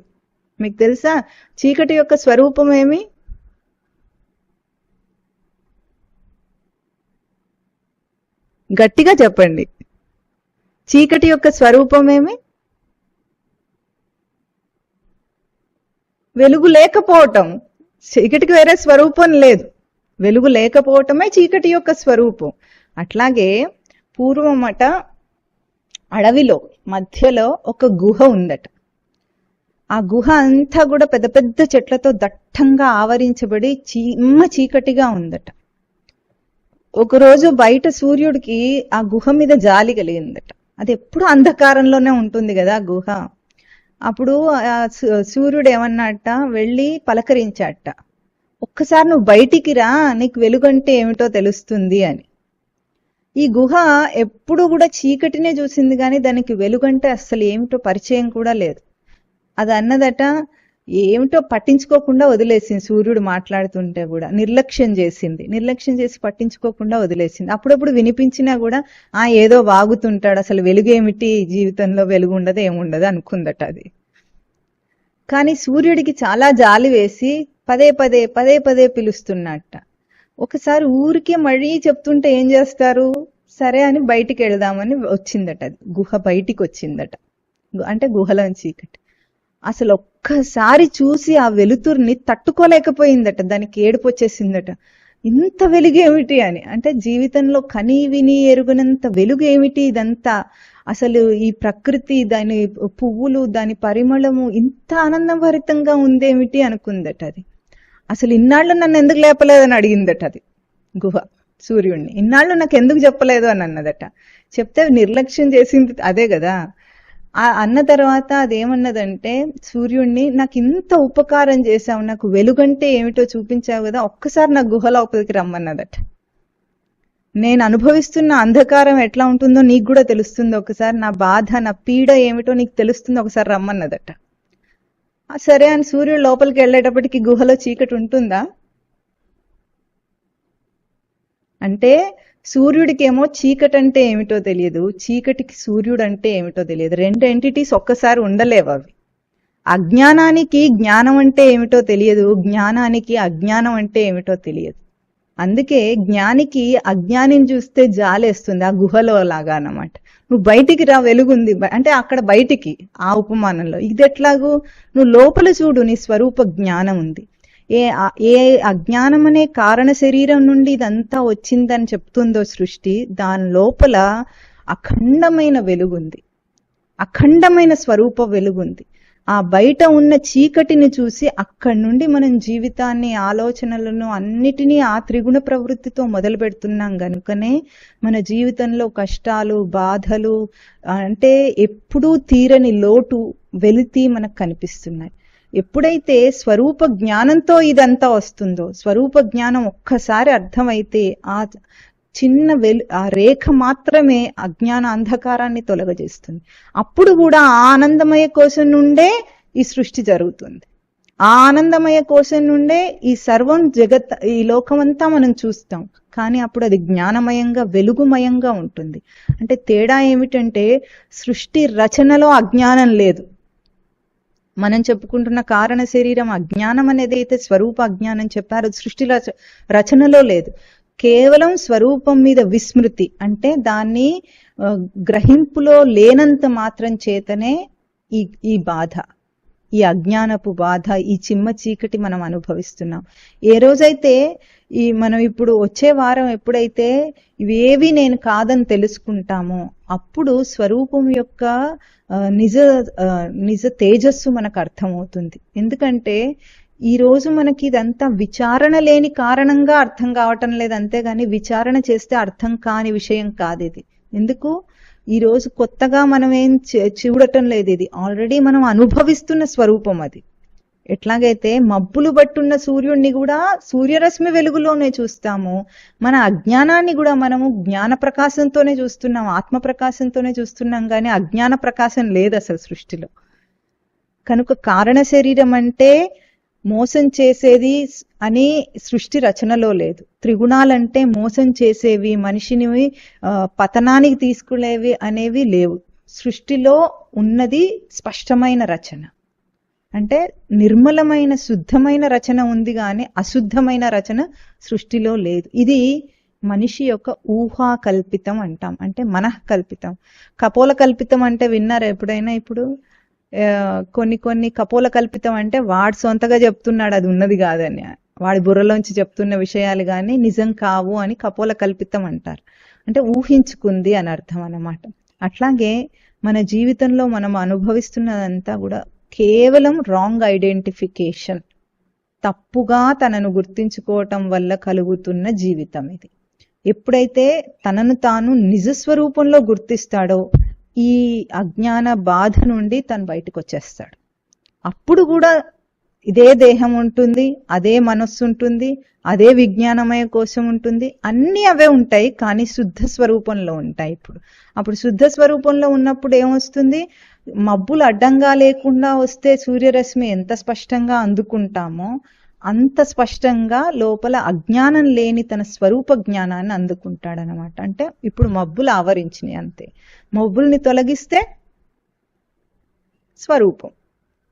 మీకు తెలుసా చీకటి యొక్క స్వరూపం ఏమి? గట్టిగా చెప్పండి. చీకటి యొక్క స్వరూపం ఏమి? వెలుగు లేకపోవటం. చీకటికి వేరే స్వరూపం లేదు. వెలుగు లేకపోవటమే చీకటి యొక్క స్వరూపం. అట్లాగే పూర్వమట అడవిలో మధ్యలో ఒక గుహ ఉందట. ఆ గుహ అంతా కూడా పెద్ద పెద్ద చెట్లతో దట్టంగా ఆవరించబడి చీకటిగా ఉందట. ఒకరోజు బయట సూర్యుడికి ఆ గుహ మీద జాలి కలిగిందట. అది ఎప్పుడు అంధకారంలోనే ఉంటుంది కదా గుహ. అప్పుడు సూర్యుడు ఏమన్నట్ట, వెళ్ళి పలకరించాట, ఒక్కసారి నువ్వు బయటికి రా, నీకు వెలుగంటే ఏమిటో తెలుస్తుంది అని. ఈ గుహ ఎప్పుడు కూడా చీకటినే చూసింది కానీ దానికి వెలుగంటే అస్సలు ఏమిటో పరిచయం కూడా లేదు. అది అన్నదట, ఏమిటో పట్టించుకోకుండా వదిలేసింది. సూర్యుడు మాట్లాడుతుంటే కూడా నిర్లక్ష్యం చేసి పట్టించుకోకుండా వదిలేసింది. అప్పుడప్పుడు వినిపించినా కూడా ఏదో వాగుతుంటాడు, అసలు వెలుగేమిటి, జీవితంలో వెలుగు ఉండదు ఏముండదు అనుకుందట అది. కానీ సూర్యుడికి చాలా జాలి వేసి పదే పదే పిలుస్తున్నట్ట. ఒకసారి ఊరికే మళ్ళీ చెప్తుంటే ఏం చేస్తారు, సరే అని బయటికి వెళదామని వచ్చిందట. అది గుహ బయటికి వచ్చిందట. అంటే గుహలో చీకటి. అసలు ఒక్కసారి చూసి ఆ వెలుతుర్ని తట్టుకోలేకపోయిందట. దానికి ఏడుపు వచ్చేసిందట, ఇంత వెలుగేమిటి అని. అంటే జీవితంలో కనీ విని ఎరుగనంత వెలుగు ఏమిటి ఇదంతా, అసలు ఈ ప్రకృతి, దాని పువ్వులు, దాని పరిమళము ఇంత ఆనందభరితంగా ఉందేమిటి అనుకుందట. అది అసలు ఇన్నాళ్ళు నన్ను ఎందుకు లేపలేదని అడిగిందట అది గుహ సూర్యుడిని. ఇన్నాళ్ళు నాకు ఎందుకు చెప్పలేదు అని అన్నదట. చెప్తే నిర్లక్ష్యం చేసింది అదే కదా. అన్న తర్వాత అదేమన్నదంటే సూర్యుడిని, నాకు ఇంత ఉపకారం చేశావు, నాకు వెలుగంటే ఏమిటో చూపించావు కదా, ఒక్కసారి నా గుహ లోపలికి రమ్మన్నదట. నేను అనుభవిస్తున్న అంధకారం ఎట్లా ఉంటుందో నీకు కూడా తెలుస్తుంది, ఒకసారి నా బాధ, నా పీడ ఏమిటో నీకు తెలుస్తుంది, ఒకసారి రమ్మన్నదట. సరే అని సూర్యుడు లోపలికి వెళ్ళేటప్పటికి గుహలో చీకటి ఉంటుందా? అంటే సూర్యుడికేమో చీకటి అంటే ఏమిటో తెలియదు, చీకటికి సూర్యుడు అంటే ఏమిటో తెలియదు. రెండు ఎంటిటీస్ ఒక్కసారి ఉండలేవు అవి. అజ్ఞానానికి జ్ఞానం అంటే ఏమిటో తెలియదు, జ్ఞానానికి అజ్ఞానం అంటే ఏమిటో తెలియదు. అందుకే జ్ఞానికి అజ్ఞానిని చూస్తే జాలేస్తుంది, ఆ గుహలో లాగా అన్నమాట. నువ్వు బయటికి రా, వెలుగుంది అంటే అక్కడ బయటికి, ఆ ఉపమానంలో. ఇది ఎట్లాగూ, నువ్వు లోపల చూడు, నీ స్వరూప జ్ఞానం ఉంది. ఏ అజ్ఞానం అనే కారణ శరీరం నుండి ఇదంతా వచ్చిందని చెప్తుందో సృష్టి, దాని లోపల అఖండమైన వెలుగుంది, అఖండమైన స్వరూప వెలుగుంది. ఆ బయట ఉన్న చీకటిని చూసి అక్కడి నుండి మనం జీవితాన్ని, ఆలోచనలను అన్నిటినీ ఆ త్రిగుణ ప్రవృత్తితో మొదలు పెడుతున్నాం గనుకనే మన జీవితంలో కష్టాలు, బాధలు, అంటే ఎప్పుడూ తీరని లోటు, వెలితి మనకు కనిపిస్తున్నాయి. ఎప్పుడైతే స్వరూప జ్ఞానంతో ఇదంతా వస్తుందో, స్వరూప జ్ఞానం ఒక్కసారి అర్థమైతే ఆ చిన్న ఆ రేఖ మాత్రమే అజ్ఞాన అంధకారాన్ని తొలగజేస్తుంది. అప్పుడు కూడా ఆ ఆనందమయ కోశం నుండే ఈ సృష్టి జరుగుతుంది. ఆ ఆనందమయ కోశం నుండే ఈ సర్వం జగత్, ఈ లోకమంతా మనం చూస్తాం. కానీ అప్పుడు అది జ్ఞానమయంగా, వెలుగుమయంగా ఉంటుంది. అంటే తేడా ఏమిటంటే సృష్టి రచనలో అజ్ఞానం లేదు. మనం చెప్పుకుంటున్న కారణ శరీరం అజ్ఞానం అనేది అయితే స్వరూప అజ్ఞానం చెప్పారు, సృష్టి రచనలో లేదు. కేవలం స్వరూపం మీద విస్మృతి, అంటే దాన్ని గ్రహింపులో లేనంత మాత్రం చేతనే ఈ బాధ, ఈ అజ్ఞానపు బాధ, ఈ చిమ్మ చీకటి మనం అనుభవిస్తున్నాం. ఏ రోజైతే మనం ఇప్పుడు వచ్చే వారం ఎప్పుడైతే ఇవేవి నేను కాదని తెలుసుకుంటామో అప్పుడు స్వరూపం యొక్క నిజ తేజస్సు మనకు అర్థమవుతుంది. ఎందుకంటే ఈ రోజు మనకి ఇదంతా విచారణ లేని కారణంగా అర్థం కావటం లేదు, అంతేగాని విచారణ చేస్తే అర్థం కాని విషయం కాదు ఇది. ఎందుకు ఈ రోజు కొత్తగా మనం ఏం చూడటం లేదు, ఇది ఆల్రెడీ మనం అనుభవిస్తున్న స్వరూపం. అది ఎట్లాగైతే మబ్బులు బట్టున్న సూర్యుడిని కూడా సూర్యరశ్మి వెలుగులోనే చూస్తాము, మన అజ్ఞానాన్ని కూడా మనము జ్ఞాన ప్రకాశంతోనే చూస్తున్నాం, ఆత్మ ప్రకాశంతోనే చూస్తున్నాం, కానీ అజ్ఞాన ప్రకాశం లేదు అసలు సృష్టిలో. కనుక కారణ శరీరం అంటే మోసం చేసేది అని సృష్టి రచనలో లేదు. త్రిగుణాలంటే మోసం చేసేవి, మనిషిని పతనానికి తీసుకునేవి అనేవి లేవు. సృష్టిలో ఉన్నది స్పష్టమైన రచన, అంటే నిర్మలమైన శుద్ధమైన రచన ఉంది, కానీ అశుద్ధమైన రచన సృష్టిలో లేదు. ఇది మనిషి యొక్క ఊహా కల్పితం అంటాం, అంటే మనః కల్పితం. కపోల కల్పితం అంటే విన్నారా ఎప్పుడైనా? ఇప్పుడు కొన్ని కపోల కల్పితం అంటే వాడు సొంతగా చెప్తున్నాడు, అది ఉన్నది కాదని, వాడి బుర్రలోంచి చెప్తున్న విషయాలు కానీ నిజం కావు అని కపోల కల్పితం అంటారు. అంటే ఊహించుకుంది అని అర్థం అన్నమాట. అట్లాగే మన జీవితంలో మనం అనుభవిస్తున్నదంతా కూడా కేవలం రాంగ్ ఐడెంటిఫికేషన్, తప్పుగా తనను గుర్తించుకోవటం వల్ల కలుగుతున్న జీవితం ఇది. ఎప్పుడైతే తనను తాను నిజస్వరూపంలో గుర్తిస్తాడో ఈ అజ్ఞాన బాధ నుండి తను బయటకు వచ్చేస్తాడు. అప్పుడు కూడా ఇదే దేహం ఉంటుంది, అదే మనస్సు ఉంటుంది, అదే విజ్ఞానమయ కోశం ఉంటుంది, అన్నీ అవే ఉంటాయి, కానీ శుద్ధ స్వరూపంలో ఉంటాయి. అప్పుడు శుద్ధ స్వరూపంలో ఉన్నప్పుడు ఏమొస్తుంది? మబ్బులు అడ్డంగా లేకుండా వస్తే సూర్యరశ్మి ఎంత స్పష్టంగా అందుకుంటామో అంత స్పష్టంగా లోపల అజ్ఞానం లేని తన స్వరూప జ్ఞానాన్ని అందుకుంటాడనమాట. అంటే ఇప్పుడు మబ్బులు ఆవరించినాయి అంతే, మబ్బుల్ని తొలగిస్తే స్వరూపం.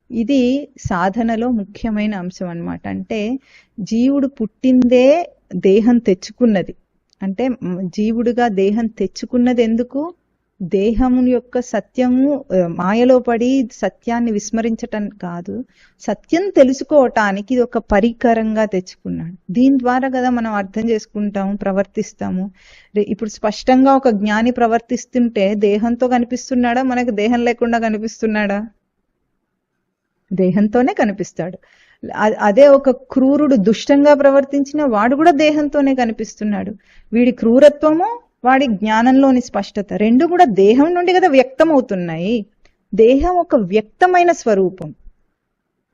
ఇది సాధనలో ముఖ్యమైన అంశం అన్నమాట. అంటే జీవుడు పుట్టిందే దేహం తెచ్చుకున్నది, అంటే జీవుడుగా దేహం తెచ్చుకున్నది ఎందుకు? దేహము యొక్క సత్యము మాయలో పడి సత్యాన్ని విస్మరించటం కాదు, సత్యం తెలుసుకోవటానికి ఇది ఒక పరికరంగా తెచ్చుకున్నాడు. దీని ద్వారా కదా మనం అర్థం చేసుకుంటాము, ప్రవర్తిస్తాము. ఇప్పుడు స్పష్టంగా ఒక జ్ఞాని ప్రవర్తిస్తుంటే దేహంతో కనిపిస్తున్నాడా, మనకు దేహం లేకుండా కనిపిస్తున్నాడా? దేహంతోనే కనిపిస్తాడు. అదే ఒక క్రూరుడు దుష్టంగా ప్రవర్తించిన వాడు కూడా దేహంతోనే కనిపిస్తున్నాడు. వీడి క్రూరత్వము, వాడి జ్ఞానంలోని స్పష్టత రెండు కూడా దేహం నుండి కదా వ్యక్తం అవుతున్నాయి. దేహం ఒక వ్యక్తమైన స్వరూపం,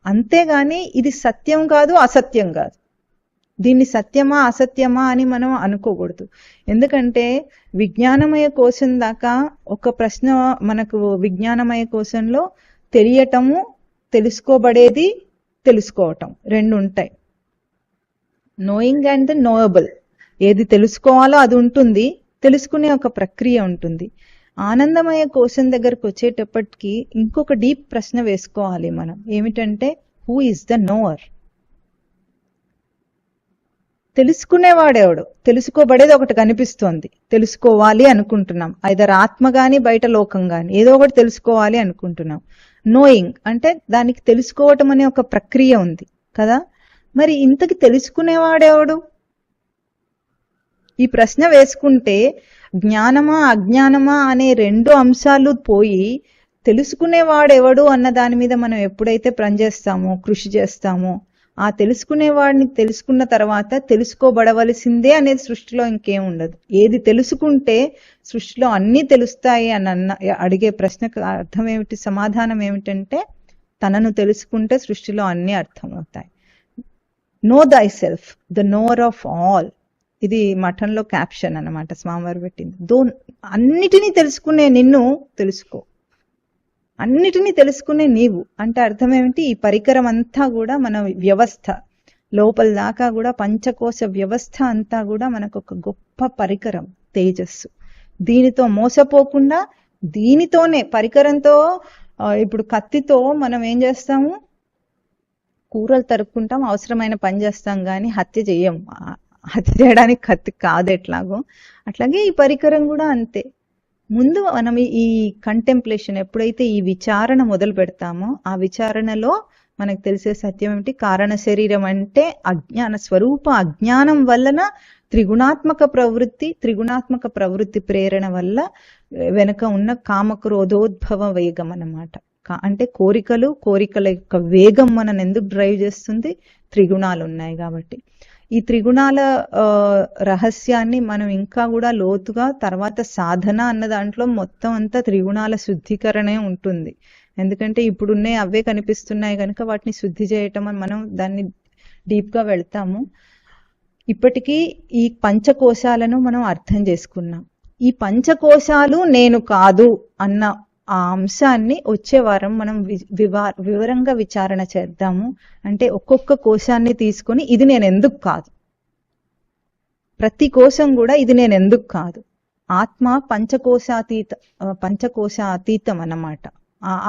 అంతేగాని ఇది సత్యం కాదు, అసత్యం కాదు. దీన్ని సత్యమా అసత్యమా అని మనం అనుకోకూడదు. ఎందుకంటే విజ్ఞానమయ కోశం దాకా ఒక ప్రశ్న మనకు విజ్ఞానమయ కోశంలో తెలియటము, తెలుసుకోబడేది, తెలుసుకోవటం రెండు ఉంటాయి. నోయింగ్ అండ్ ద నోయబుల్, ఏది తెలుసుకోవాలో అది ఉంటుంది, తెలుసుకునే ఒక ప్రక్రియ ఉంటుంది. ఆనందమయ కోశం దగ్గరకు వచ్చేటప్పటికి ఇంకొక డీప్ ప్రశ్న వేసుకోవాలి మనం. ఏమిటంటే హూ ఇస్ ద నోవర్? తెలుసుకునేవాడెవడు? తెలుసుకోబడేది ఒకటి కనిపిస్తోంది, తెలుసుకోవాలి అనుకుంటున్నాం, ఐదర్ ఆత్మ గాని బయట లోకం గాని ఏదో ఒకటి తెలుసుకోవాలి అనుకుంటున్నాం. నోయింగ్ అంటే దానికి తెలుసుకోవటం అనే ఒక ప్రక్రియ ఉంది కదా. మరి ఇంతకి తెలుసుకునేవాడెవడు? ఈ ప్రశ్న వేసుకుంటే జ్ఞానమా అజ్ఞానమా అనే రెండు అంశాలు పోయి తెలుసుకునేవాడు ఎవడు అన్న దాని మీద మనం ఎప్పుడైతే పనిచేస్తామో, కృషి చేస్తామో, ఆ తెలుసుకునేవాడిని తెలుసుకున్న తర్వాత తెలుసుకోబడవలసిందే అనేది సృష్టిలో ఇంకేం ఉండదు. ఏది తెలుసుకుంటే సృష్టిలో అన్నీ తెలుస్తాయి అని అడిగే ప్రశ్నకు అర్థం ఏమిటి, సమాధానం ఏమిటంటే తనను తెలుసుకుంటే సృష్టిలో అన్నీ అర్థమవుతాయి. Know thyself, the knower of all. ఇది మఠంలో క్యాప్షన్ అన్నమాట, స్వామివారు పెట్టింది. అన్నిటినీ తెలుసుకునే నిన్ను తెలుసుకో, అన్నిటినీ తెలుసుకునే నీవు అంటే అర్థం ఏమిటి, ఈ పరికరం అంతా కూడా మన వ్యవస్థ లోపల దాకా కూడా పంచకోశ వ్యవస్థ అంతా కూడా మనకు ఒక గొప్ప పరికరం, తేజస్సు. దీనితో మోసపోకుండా దీనితోనే పరికరంతో, ఇప్పుడు కత్తితో మనం ఏం చేస్తాము, కూరలు తరుక్కుంటాం, అవసరమైన పని చేస్తాం, కానీ హత్య చెయ్యం. హత్య చేయడానికి కత్తి కాదు ఎట్లాగో, అట్లాగే ఈ పరికరం కూడా అంతే. ముందు మనం ఈ కంటెంప్లేషన్, ఎప్పుడైతే ఈ విచారణ మొదలు పెడతామో ఆ విచారణలో మనకు తెలిసే సత్యం ఏమిటి, కారణ శరీరం అంటే అజ్ఞాన స్వరూప, అజ్ఞానం వలన త్రిగుణాత్మక ప్రవృత్తి ప్రేరణ వల్ల వెనుక ఉన్న కామక్రోధోద్భవ వేగం అన్నమాట. అంటే కోరికల యొక్క వేగం మనని ఎందుకు డ్రైవ్ చేస్తుంది, త్రిగుణాలు ఉన్నాయి కాబట్టి. ఈ త్రిగుణాల రహస్యాన్ని మనం ఇంకా కూడా లోతుగా తర్వాత సాధన అన్న దాంట్లో మొత్తం అంతా త్రిగుణాల శుద్ధీకరణే ఉంటుంది. ఎందుకంటే ఇప్పుడున్నే అవే కనిపిస్తున్నాయి కనుక వాటిని శుద్ధి చేయటం అని మనం దాన్ని డీప్గా వెళ్తాము. ఇప్పటికీ ఈ పంచకోశాలను మనం అర్థం చేసుకున్నాం. ఈ పంచకోశాలు నేను కాదు అన్న ఆ అంశాన్ని వచ్చే వారం మనం వివరంగా విచారణ చేద్దాము. అంటే ఒక్కొక్క కోశాన్ని తీసుకొని ఇది నేను ఎందుకు కాదు, ప్రతి కోశం కూడా ఇది నేను ఎందుకు కాదు. ఆత్మ పంచకోశాతీతం అన్నమాట.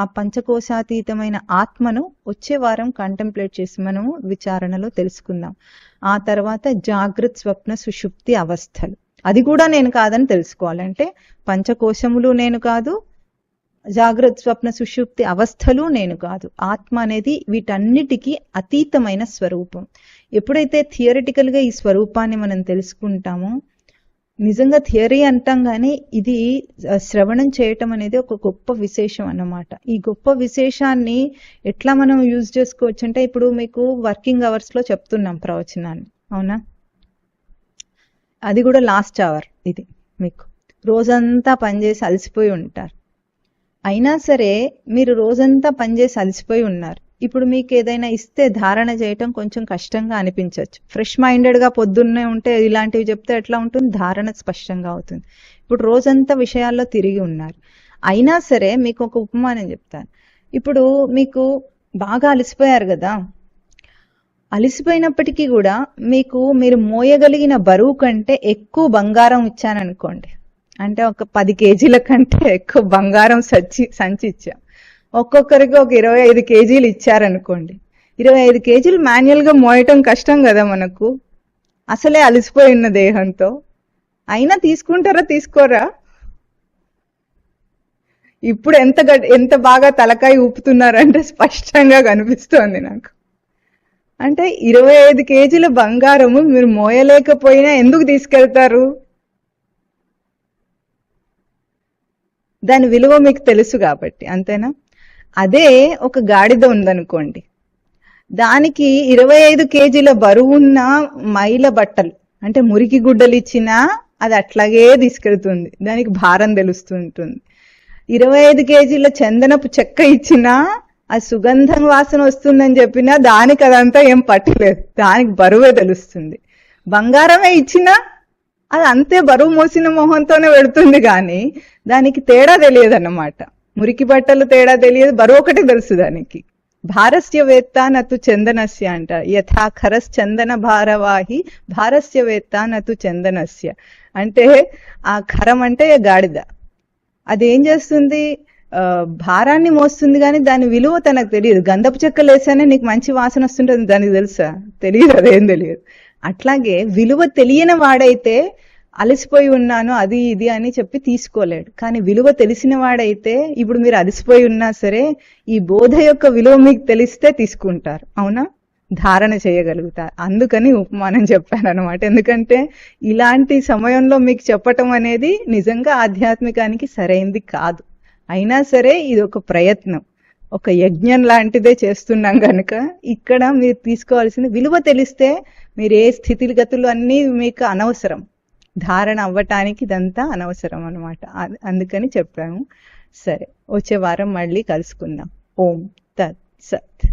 ఆ పంచకోశాతీతమైన ఆత్మను వచ్చే వారం కంటెంప్లేట్ చేసి మనము విచారణలో తెలుసుకుందాం. ఆ తర్వాత జాగ్రత్త స్వప్న సుషుప్తి అవస్థలు, అది కూడా నేను కాదని తెలుసుకోవాలంటే పంచకోశములు నేను కాదు, జాగ్రత్త స్వప్న సుషుప్తి అవస్థలు నేను కాదు. ఆత్మ అనేది వీటన్నిటికీ అతీతమైన స్వరూపం. ఎప్పుడైతే థియరిటికల్ గా ఈ స్వరూపాన్ని మనం తెలుసుకుంటామో, నిజంగా థియరీ అంటాం కానీ ఇది శ్రవణం చేయటం అనేది ఒక గొప్ప విశేషం అన్నమాట. ఈ గొప్ప విశేషాన్ని ఎట్లా మనం యూజ్ చేసుకోవచ్చు అంటే, ఇప్పుడు మీకు వర్కింగ్ అవర్స్ లో చెప్తున్నాం ప్రవచనాన్ని, అవునా, అది కూడా లాస్ట్ అవర్. ఇది మీకు రోజంతా పనిచేసి అలసిపోయి ఉంటారు, అయినా సరే మీరు రోజంతా పనిచేసి అలసిపోయి ఉన్నారు. ఇప్పుడు మీకు ఏదైనా ఇస్తే ధారణ చేయటం కొంచెం కష్టంగా అనిపించవచ్చు. ఫ్రెష్ మైండెడ్గా పొద్దున్నే ఉంటే ఇలాంటివి చెప్తే ఎట్లా ఉంటుంది, ధారణ స్పష్టంగా అవుతుంది. ఇప్పుడు రోజంతా విషయాల్లో తిరిగి ఉన్నారు, అయినా సరే మీకు ఒక ఉపమానం చెప్తాను. ఇప్పుడు మీకు బాగా అలసిపోయారు కదా, అలసిపోయినప్పటికీ కూడా మీరు మోయగలిగిన బరువు కంటే ఎక్కువ బంగారం ఇచ్చాననుకోండి, అంటే ఒక 10 కేజీల కంటే ఎక్కువ బంగారం సంచి ఇచ్చాం, ఒక్కొక్కరికి ఒక 25 కేజీలు ఇచ్చారనుకోండి. 25 కేజీలు మాన్యువల్గా మోయటం కష్టం కదా మనకు, అసలే అలసిపోయిన దేహంతో. అయినా తీసుకుంటారా తీసుకోరా? ఇప్పుడు ఎంత బాగా తలకాయ ఊపుతున్నారంటే స్పష్టంగా కనిపిస్తోంది నాకు. అంటే 25 కేజీల బంగారము మీరు మోయలేకపోయినా ఎందుకు తీసుకెళ్తారు? దాని విలువ మీకు తెలుసు కాబట్టి, అంతేనా? అదే ఒక గాడిద ఉందనుకోండి, దానికి 25 కేజీల బరువున్న మైల బట్టలు అంటే మురికి గుడ్డలు ఇచ్చినా అది అట్లాగే తీసుకెళ్తుంది, దానికి భారం తెలుస్తుంటుంది. 25 కేజీల చందనపు చెక్క ఇచ్చినా అది సుగంధం వాసన వస్తుందని చెప్పినా దానికి అదంతా ఏం పట్టలేదు, దానికి బరువే తెలుస్తుంది. బంగారమే ఇచ్చినా అది అంతే బరువు మోసిన మొహంతోనే పెడుతుంది, కానీ దానికి తేడా తెలియదు అన్నమాట. మురికి బట్టలు తేడా తెలియదు, బరువు ఒకటి తెలుసు దానికి. భారస్య వేత్త నతు చందనస్య అంట, యథా ఖరస్ చందన భారవాహి భారస్య వేత్త నతు చందనస్య. అంటే ఆ ఖరం అంటే గాడిద, అదేం చేస్తుంది, భారాన్ని మోస్తుంది, కానీ దాని విలువ తనకు తెలియదు. గంధపు చెక్కలు వేసానే నీకు మంచి వాసన వస్తుంటుంది, దానికి తెలుసా? తెలియదు, అదేం తెలియదు. అట్లాగే విలువ తెలియని వాడైతే అలసిపోయి ఉన్నాను అది ఇది అని చెప్పి తీసుకోలేడు, కానీ విలువ తెలిసిన వాడైతే ఇప్పుడు మీరు అలసిపోయి ఉన్నా సరే ఈ బోధ యొక్క విలువ మీకు తెలిస్తే తీసుకుంటారు, అవునా, ధారణ చేయగలుగుతారు. అందుకని ఉపమానం చెప్పాను అనమాట. ఎందుకంటే ఇలాంటి సమయంలో మీకు చెప్పటం అనేది నిజంగా ఆధ్యాత్మికానికి సరైంది కాదు. అయినా సరే ఇది ఒక ప్రయత్నం, ఒక యజ్ఞం లాంటిదే చేస్తున్నాం కనుక ఇక్కడ మీరు తీసుకోవాల్సిన విలువ తెలిస్తే మీరు ఏ స్థితిగతులు అన్నీ మీకు అనవసరం, ధారణ అవ్వటానికి ఇదంతా అనవసరం అనమాట. అందుకని చెప్పాము. సరే, వచ్చే వారం మళ్ళీ కలుసుకుందాం. ఓం తత్ సత్.